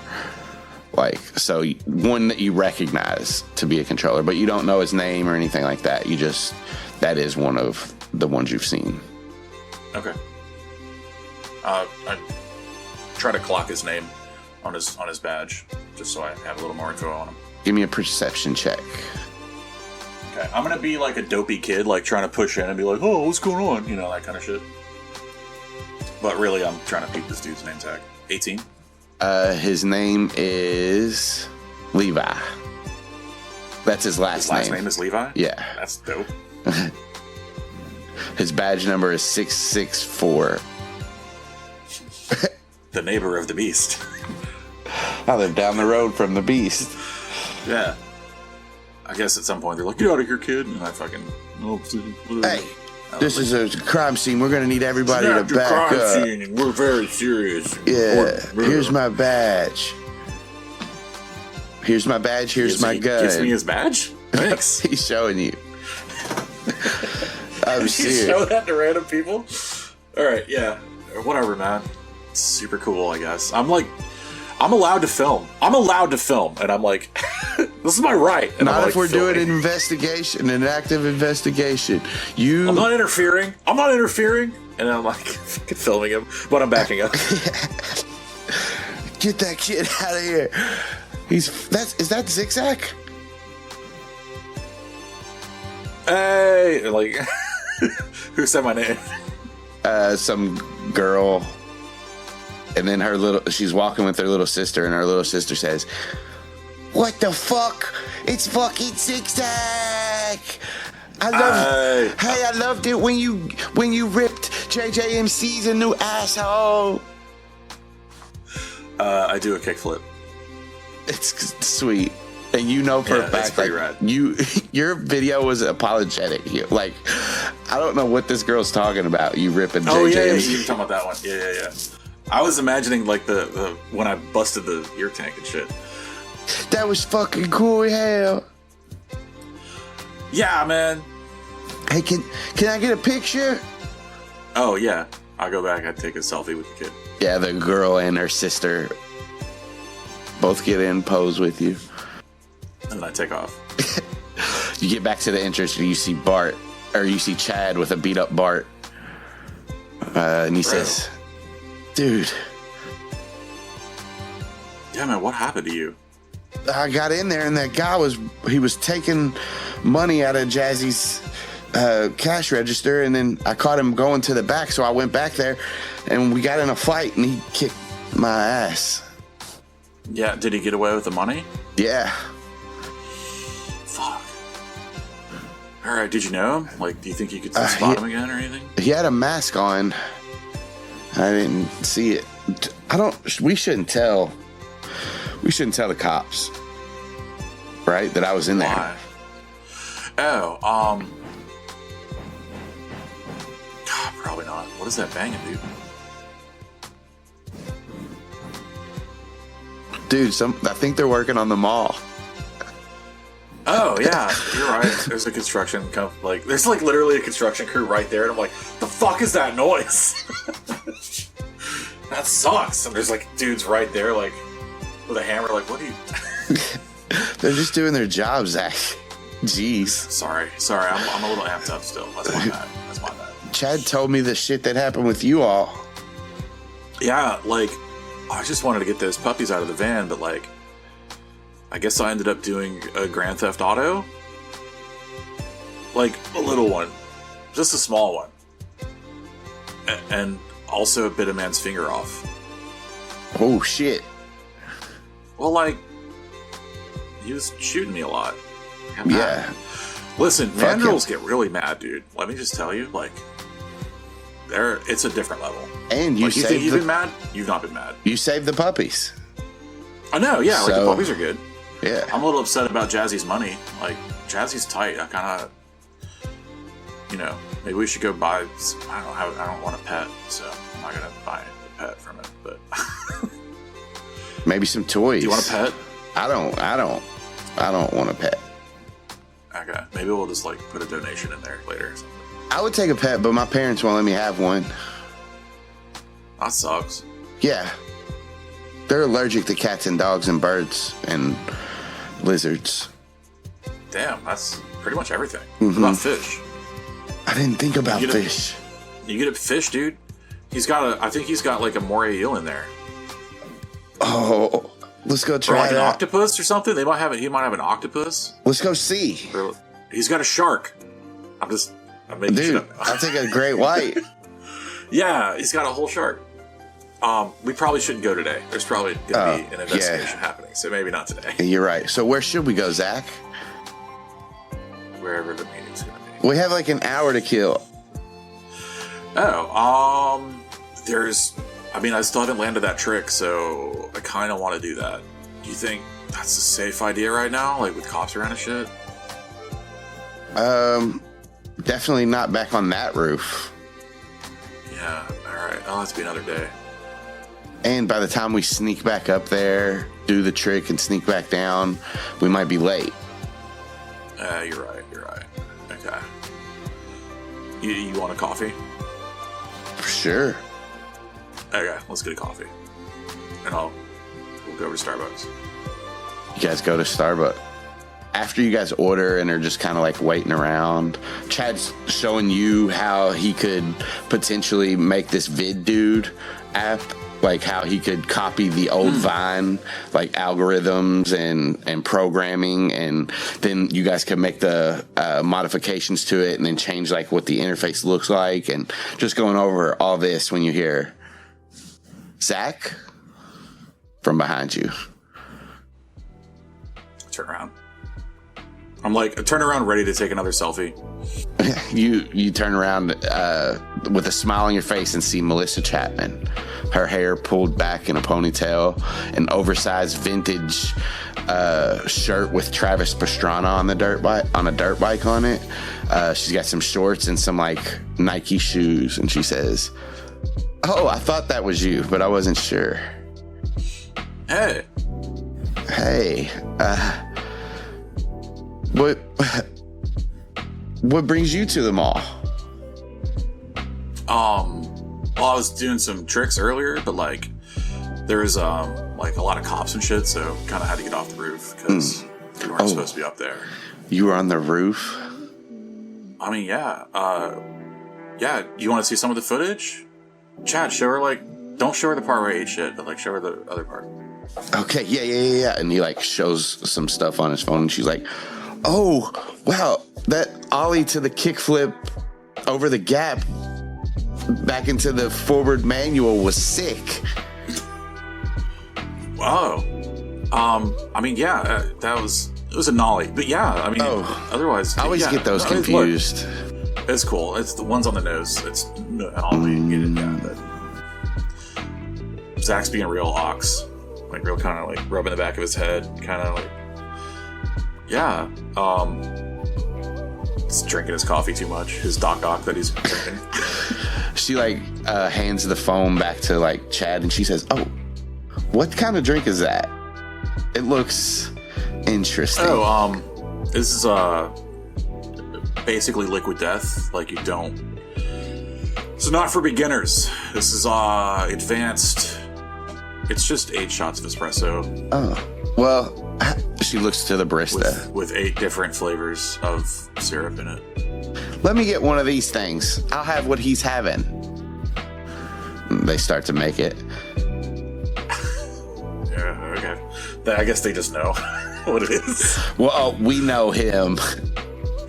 Like, so one that you recognize to be a controller, but you don't know his name or anything like that. That is one of the ones you've seen. Okay. I try to clock his name on his badge, just so I have a little more info on him. Give me a perception check. Okay, I'm gonna be like a dopey kid, like trying to push in and be like, "Oh, what's going on?" You know, that kind of shit. But really, I'm trying to peek this dude's name tag. 18. His name is Levi. That's his last name. His last name is Levi? Yeah. That's dope. His badge number is 664. The neighbor of the beast. I live down the road from the beast. Yeah. I guess at some point they're like, "Get out of here, kid," and I fucking... Hey, this is a crime scene. We're going to need everybody to back up. Scene, and we're very serious. Yeah, here's my badge. Here's my badge, here's my gun. Gives me his badge? Thanks. He's showing you. I'm You serious. show that to random people? Alright, yeah. Whatever, man. It's super cool, I guess. I'm allowed to film. And I'm like, this is my right. And Not I'm if we're filming. doing an investigation, an active investigation. I'm not interfering. And I'm like, filming him, but I'm backing up. Get that kid out of here. Is that Zigzag? Hey, like, who said my name? Some girl. And then she's walking with her little sister, and her little sister says, "What the fuck? It's fucking Zigzag. I loved it when you ripped JJMC's a new asshole." I do a kickflip. It's sweet. And you know for a fact, like, rad. your video was apologetic. Like, I don't know what this girl's talking about. You ripping JJMC. Oh, yeah, you're talking about that one. Yeah. I was imagining, like, the when I busted the Yeerk tank and shit. That was fucking cool as hell. Yeah, man. Hey, can I get a picture? Oh, yeah. I'll go back. I'd take a selfie with the kid. Yeah, the girl and her sister both get in, pose with you. And then I take off. You get back to the entrance and you see Chad with a beat up Bart. And he says, "Dude." Yeah, man, what happened to you? I got in there and that guy was taking money out of Jazzy's cash register, and then I caught him going to the back, so I went back there and we got in a fight and he kicked my ass. Yeah, did he get away with the money? Yeah. Fuck. Alright, did you know him? Like, do you think you could spot him again or anything? He had a mask on. I didn't see it. We shouldn't tell the cops, right, that I was in there. Why? Oh, God, probably not. What is that banging, dude? Dude, I think they're working on the mall. Oh, yeah, you're right. There's a construction there's like literally a construction crew right there, and I'm like, the fuck is that noise? That sucks. And there's like dudes right there, like, with a hammer, like, what are you... They're just doing their job, Zach. Jeez. Sorry, I'm a little amped up still. That's my bad. Chad told me the shit that happened with you all. Yeah, like, I just wanted to get those puppies out of the van, but, like, I guess I ended up doing a Grand Theft Auto. Like, a little one. Just a small one. And also bit a man's finger off. Oh, shit. Well, like, he was shooting me a lot. Yeah. Listen, mandrills get really mad, dude. Let me just tell you, like, it's a different level. And you think you've been mad? You've not been mad. You saved the puppies. I know, yeah. Like, the puppies are good. Yeah. I'm a little upset about Jazzy's money. Like, Jazzy's tight. I kind of, maybe we should go buy. I don't want a pet, so I'm not gonna buy a pet from it. But maybe some toys. Do you want a pet? I don't want a pet. Okay, maybe we'll just like put a donation in there later or something. I would take a pet, but my parents won't let me have one. That sucks. Yeah. They're allergic to cats and dogs and birds and lizards. Damn, that's pretty much everything. Mm-hmm. What about fish? I didn't think about fish. You get a fish, dude. I think he's got like a moray eel in there. Oh, let's go try or like that. An octopus or something. He might have an octopus. Let's go see. He's got a shark. I'm making shit up. I'll take a great white. Yeah, he's got a whole shark. We probably shouldn't go today. There's probably going to be an investigation happening, so maybe not today. You're right. So where should we go, Zach? Wherever the meeting's going to be. We have like an hour to kill. I still haven't landed that trick, so I kind of want to do that. Do you think that's a safe idea right now, like with cops around and shit? Definitely not back on that roof. Yeah, alright. I'll have to be another day. And by the time we sneak back up there, do the trick, and sneak back down, we might be late. You're right. Okay. You want a coffee? For sure. Okay, let's get a coffee. And we'll go over to Starbucks. You guys go to Starbucks. After you guys order and are just kind of like waiting around, Chad's showing you how he could potentially make this vid dude app like how he could copy the old Vine, like algorithms and programming, and then you guys could make the modifications to it and then change like what the interface looks like, and just going over all this when you hear Zach from behind you. Turn around. I'm like, I turn around ready to take another selfie. You turn around with a smile on your face and see Melissa Chapman. Her hair pulled back in a ponytail, an oversized vintage shirt with Travis Pastrana on a dirt bike on it. She's got some shorts and some like Nike shoes, and she says, "Oh, I thought that was you, but I wasn't sure." Hey. What brings you to the mall? Well, I was doing some tricks earlier, but like there's like a lot of cops and shit, so kind of had to get off the roof because we weren't supposed to be up there. You were on the roof? I mean, yeah. Yeah, you want to see some of the footage? Chad, show her don't show her the part where I ate shit, but like show her the other part. Okay, yeah. And he like shows some stuff on his phone, and she's like, "Oh, wow, that ollie to the kickflip over the gap back into the forward manual was sick." Wow. I mean, yeah, it was a nollie, but yeah, I mean, otherwise, I always get those confused. Look, it's cool. It's the ones on the nose. It's an ollie. Yeah, but Zach's being real ox, like real kind of like rubbing the back of his head, kind of like, yeah. He's drinking his coffee too much. His Doc that he's drinking. She like hands the phone back to like Chad, and she says, "Oh, what kind of drink is that? It looks interesting." Oh, this is basically liquid death. Like you don't. It's not for beginners. This is advanced. It's just 8 shots of espresso. Oh, well. She looks to the barista. With 8 different flavors of syrup in it. "Let me get one of these things. I'll have what he's having." They start to make it. Yeah, okay. I guess they just know what it is. Well, we know him.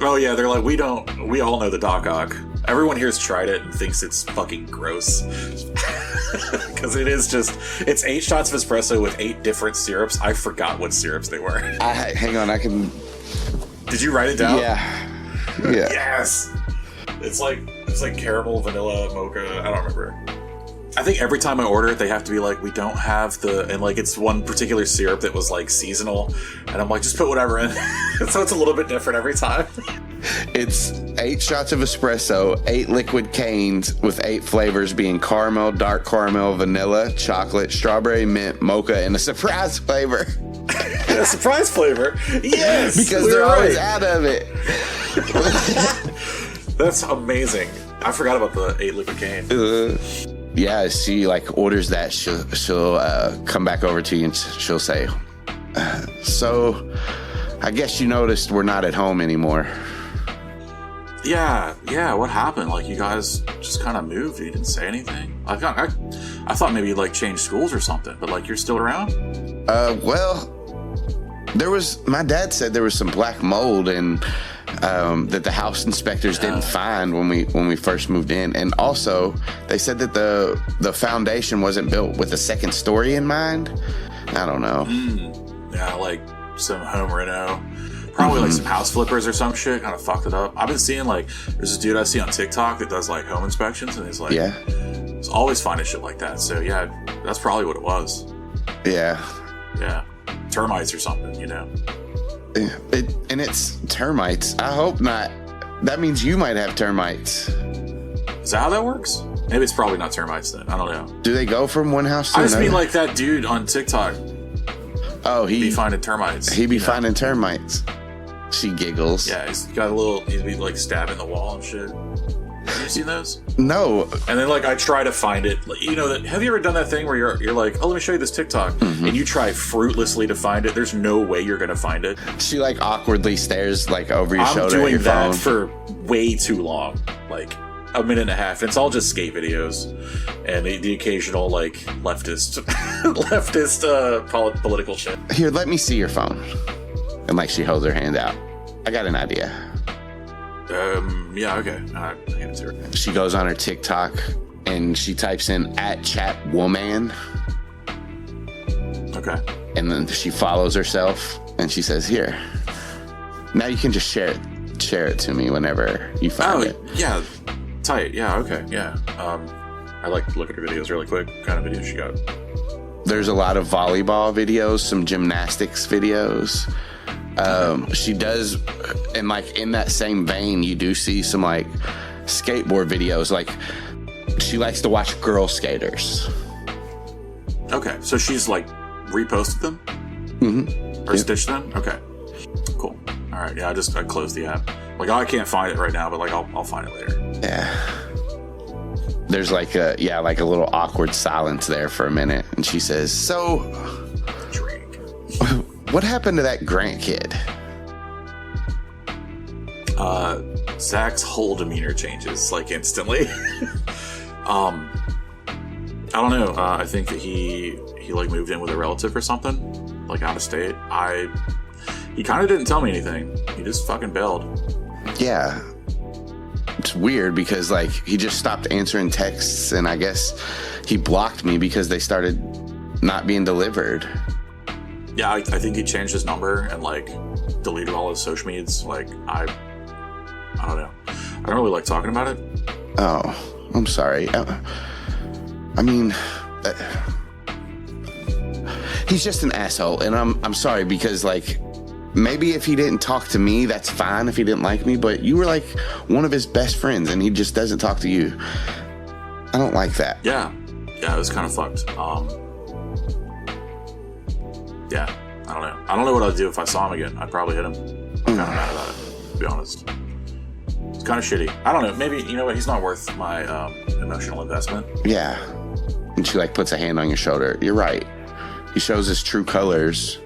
Oh yeah, they're like, we all know the Doc Ock. Everyone here's tried it and thinks it's fucking gross. Because it's 8 shots of espresso with 8 different syrups. I forgot what syrups they were. Hang on, I can... Did you write it down? Yeah. Yes! It's like caramel, vanilla, mocha, I don't remember. I think every time I order it, they have to be like, we don't have and like it's one particular syrup that was like seasonal, and I'm like, just put whatever in. So it's a little bit different every time. It's 8 shots of espresso, 8 liquid canes with 8 flavors being caramel, dark caramel, vanilla, chocolate, strawberry, mint, mocha, and a surprise flavor. A surprise flavor? Yes! Because they're always out of it. That's amazing. I forgot about the 8 liquid cane. Yeah, she like orders that. She'll come back over to you and she'll say, "So, I guess you noticed we're not at home anymore." Yeah. What happened? Like you guys just kind of moved. You didn't say anything. I thought maybe you like changed schools or something. But like you're still around. Well, my dad said there was some black mold and that the house inspectors didn't find when we first moved in, and also they said that the foundation wasn't built with a second story in mind. I don't know. Yeah, like some home reno, probably like some house flippers or some shit. Kind of fucked it up. I've been seeing like there's this dude I see on TikTok that does like home inspections, and he's like, he's always finding shit like that. So yeah, that's probably what it was. Yeah, termites or something, you know. It's termites. I hope not. That means you might have termites. Is that how that works? Maybe it's probably not termites then. I don't know. Do they go from one house to another? I just mean like that dude on TikTok. Oh, he'd be finding termites. He'd be finding termites. She giggles. Yeah, he'd be like stabbing the wall and shit. Have you seen those? No. And then like I try to find it. Like, you know that? Have you ever done that thing where you're like, oh, let me show you this TikTok, and you try fruitlessly to find it? There's no way you're gonna find it. She like awkwardly stares like over your shoulder. I'm doing at your that phone. for way too long. Like a minute and a half. It's all just skate videos and the occasional like leftist political shit. Here, let me see your phone. And like she holds her hand out. I got an idea. Yeah, okay. I hand it to her. She goes on her TikTok and she types in @chatwoman. Okay. And then she follows herself and she says, here. Now you can just share it to me whenever you find it. Yeah. Tight. Yeah, okay. Yeah. I like to look at her videos really quick. What kind of videos she got? There's a lot of volleyball videos, some gymnastics videos. She does, and like in that same vein, you do see some like skateboard videos. Like she likes to watch girl skaters. Okay, so she's like reposted them? Mm-hmm. Or stitched them? Okay. Cool. All right. Yeah, I closed the app. Like, I can't find it right now, but like I'll find it later. Yeah. There's like a little awkward silence there for a minute, and she says, "So, Drake. What happened to that Grant kid?" Zach's whole demeanor changes like instantly. I don't know. I think that he like moved in with a relative or something, like out of state. He kind of didn't tell me anything. He just fucking bailed. Yeah. It's weird because like he just stopped answering texts, and I guess he blocked me because they started not being delivered. Yeah, I think he changed his number and like deleted all his social medias. Like I don't know. I don't really like talking about it. Oh, I'm sorry. I mean, he's just an asshole, and I'm sorry because like maybe if he didn't talk to me, that's fine if he didn't like me, but you were like one of his best friends and he just doesn't talk to you. I don't like that. Yeah, it was kind of fucked. Yeah, I don't know. I don't know what I'd do if I saw him again. I'd probably hit him. I'm kind of mad about it, to be honest. It's kind of shitty. I don't know. Maybe, you know what? He's not worth my emotional investment. Yeah. And she like puts a hand on your shoulder. You're right. He shows his true colors.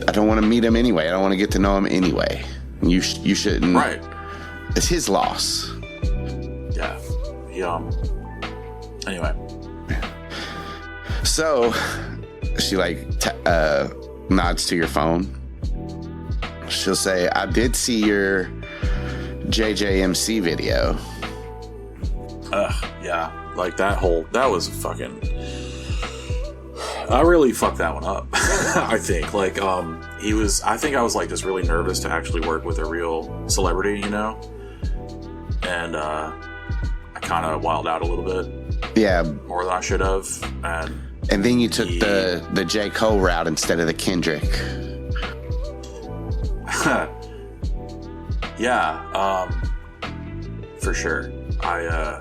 I don't want to meet him anyway. I don't want to get to know him anyway. You shouldn't. Right. It's his loss. Yeah. Anyway. So she like nods to your phone. She'll say, "I did see your JJMC video." Yeah. Like that was fucking. I really fucked that one up. I think like I think I was like just really nervous to actually work with a real celebrity, you know, and I kind of wilded out a little bit. Yeah, more than I should have, and then you took the J. Cole route instead of the Kendrick. Yeah, for sure. I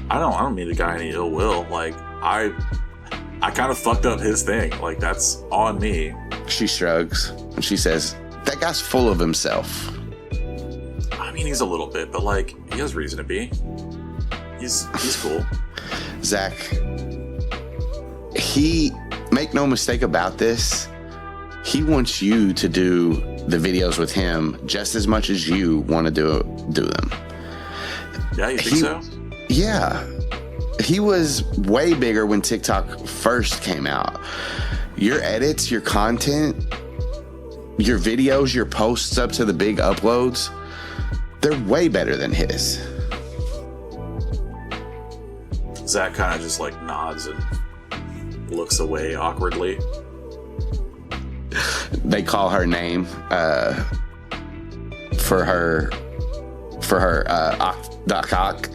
don't mean the guy any ill will. Like I kind of fucked up his thing. Like, that's on me. She shrugs and she says, "That guy's full of himself." I mean, he's a little bit, but like, he has reason to be. He's cool. Zach, make no mistake about this, he wants you to do the videos with him just as much as you want to do them. Yeah, you think so? Yeah. He was way bigger when TikTok first came out. Your edits, your content, your videos, your posts up to the big uploads, they're way better than his. Zach kind of just like nods and looks away awkwardly. They call her name for her Doc.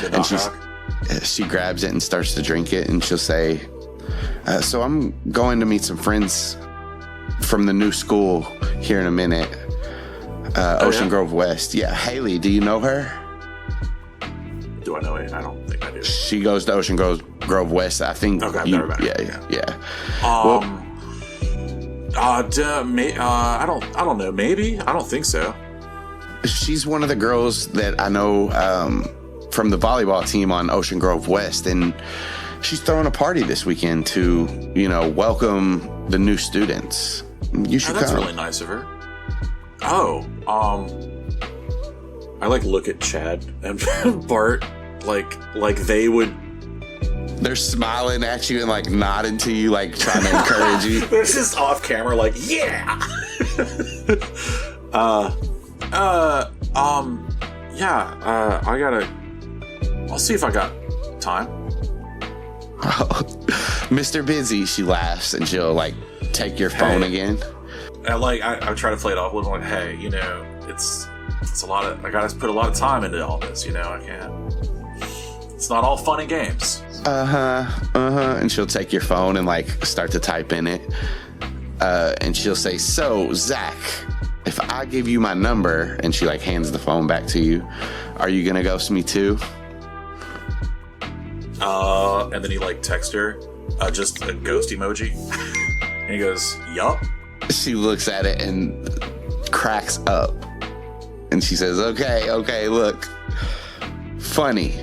And she grabs it and starts to drink it, and she'll say, "So I'm going to meet some friends from the new school here in a minute. Ocean Grove West. Yeah, Haley, do you know her?" Do I know it? I don't think I do. She goes to Ocean Grove West. I think. Okay, yeah. I don't know. Maybe. I don't think so. She's one of the girls that I know from the volleyball team on Ocean Grove West, and she's throwing a party this weekend to, welcome the new students. You should that's come. Really nice of her. I I like look at Chad and Bart like they would. They're smiling at you and like nodding to you, like trying to encourage you. They're just off camera, like yeah. I'll see if I got time. Oh, Mr. Busy, she laughs and she'll like take your phone again. And I try to play it off a little like, hey, you know, it's a lot of, I gotta put a lot of time into all this, you know, I can't, it's not all fun and games. And she'll take your phone and like start to type in it. And she'll say, so Zach, if I give you my number, and she like hands the phone back to you, are you gonna ghost me too? And then he like texts her, just a ghost emoji. And he goes, yup. She looks at it and cracks up. And she says, okay, look. Funny.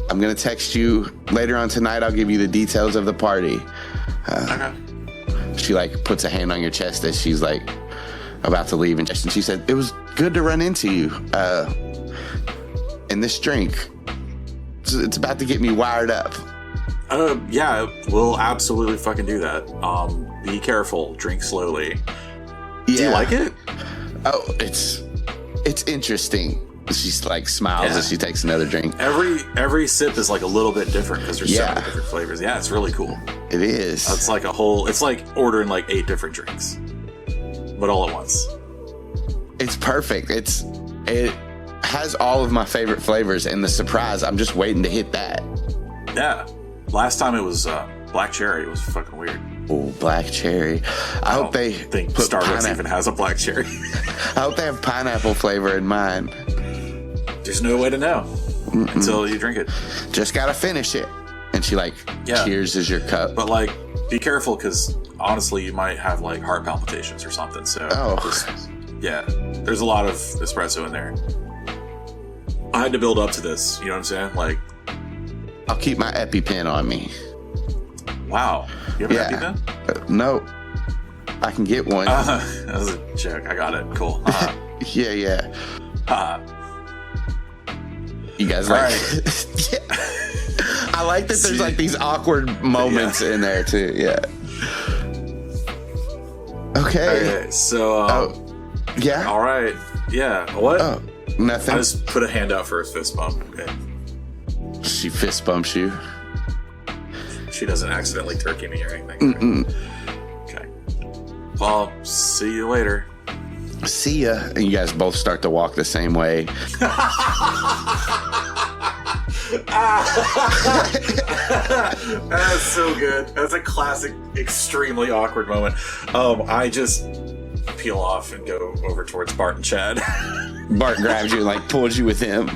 I'm going to text you later on tonight. I'll give you the details of the party. Okay. She like puts a hand on your chest as she's like about to leave. And she said, it was good to run into you. And this drink, it's about to get me wired up. Yeah, we'll absolutely fucking do that. Be careful, drink slowly. Yeah. Do you like it? Oh, it's interesting. She's like smiles as she takes another drink. Every sip is like a little bit different because there's so many different flavors. Yeah, it's really cool. It is. It's like it's like ordering like 8 different drinks, but all at once. It's perfect. It has all of my favorite flavors, and the surprise, I'm just waiting to hit that. Yeah. Last time it was black cherry. It was fucking weird. Oh, black cherry. I hope they think put Starbucks even has a black cherry. I hope they have pineapple flavor in mine. There's no way to know until you drink it. Just gotta finish it. And she like cheers as your cup. But like, be careful because honestly, you might have like heart palpitations or something. So there's a lot of espresso in there. I had to build up to this. You know what I'm saying? Like, I'll keep my EpiPen on me. Wow. You have an EpiPen? No. I can get one. That was a joke. I got it. Cool. Yeah. You guys like... Right. I like that there's like these awkward moments in there too. Yeah. Okay. So... yeah? All right. Yeah. What? Oh, nothing. I just put a hand out for a fist bump. Okay. She fist bumps you. She doesn't accidentally turkey me or anything. Okay. Well, see you later. See ya. And you guys both start to walk the same way. That's so good. That's a classic, extremely awkward moment. I just peel off and go over towards Bart and Chad. Bart grabs you and like pulls you with him.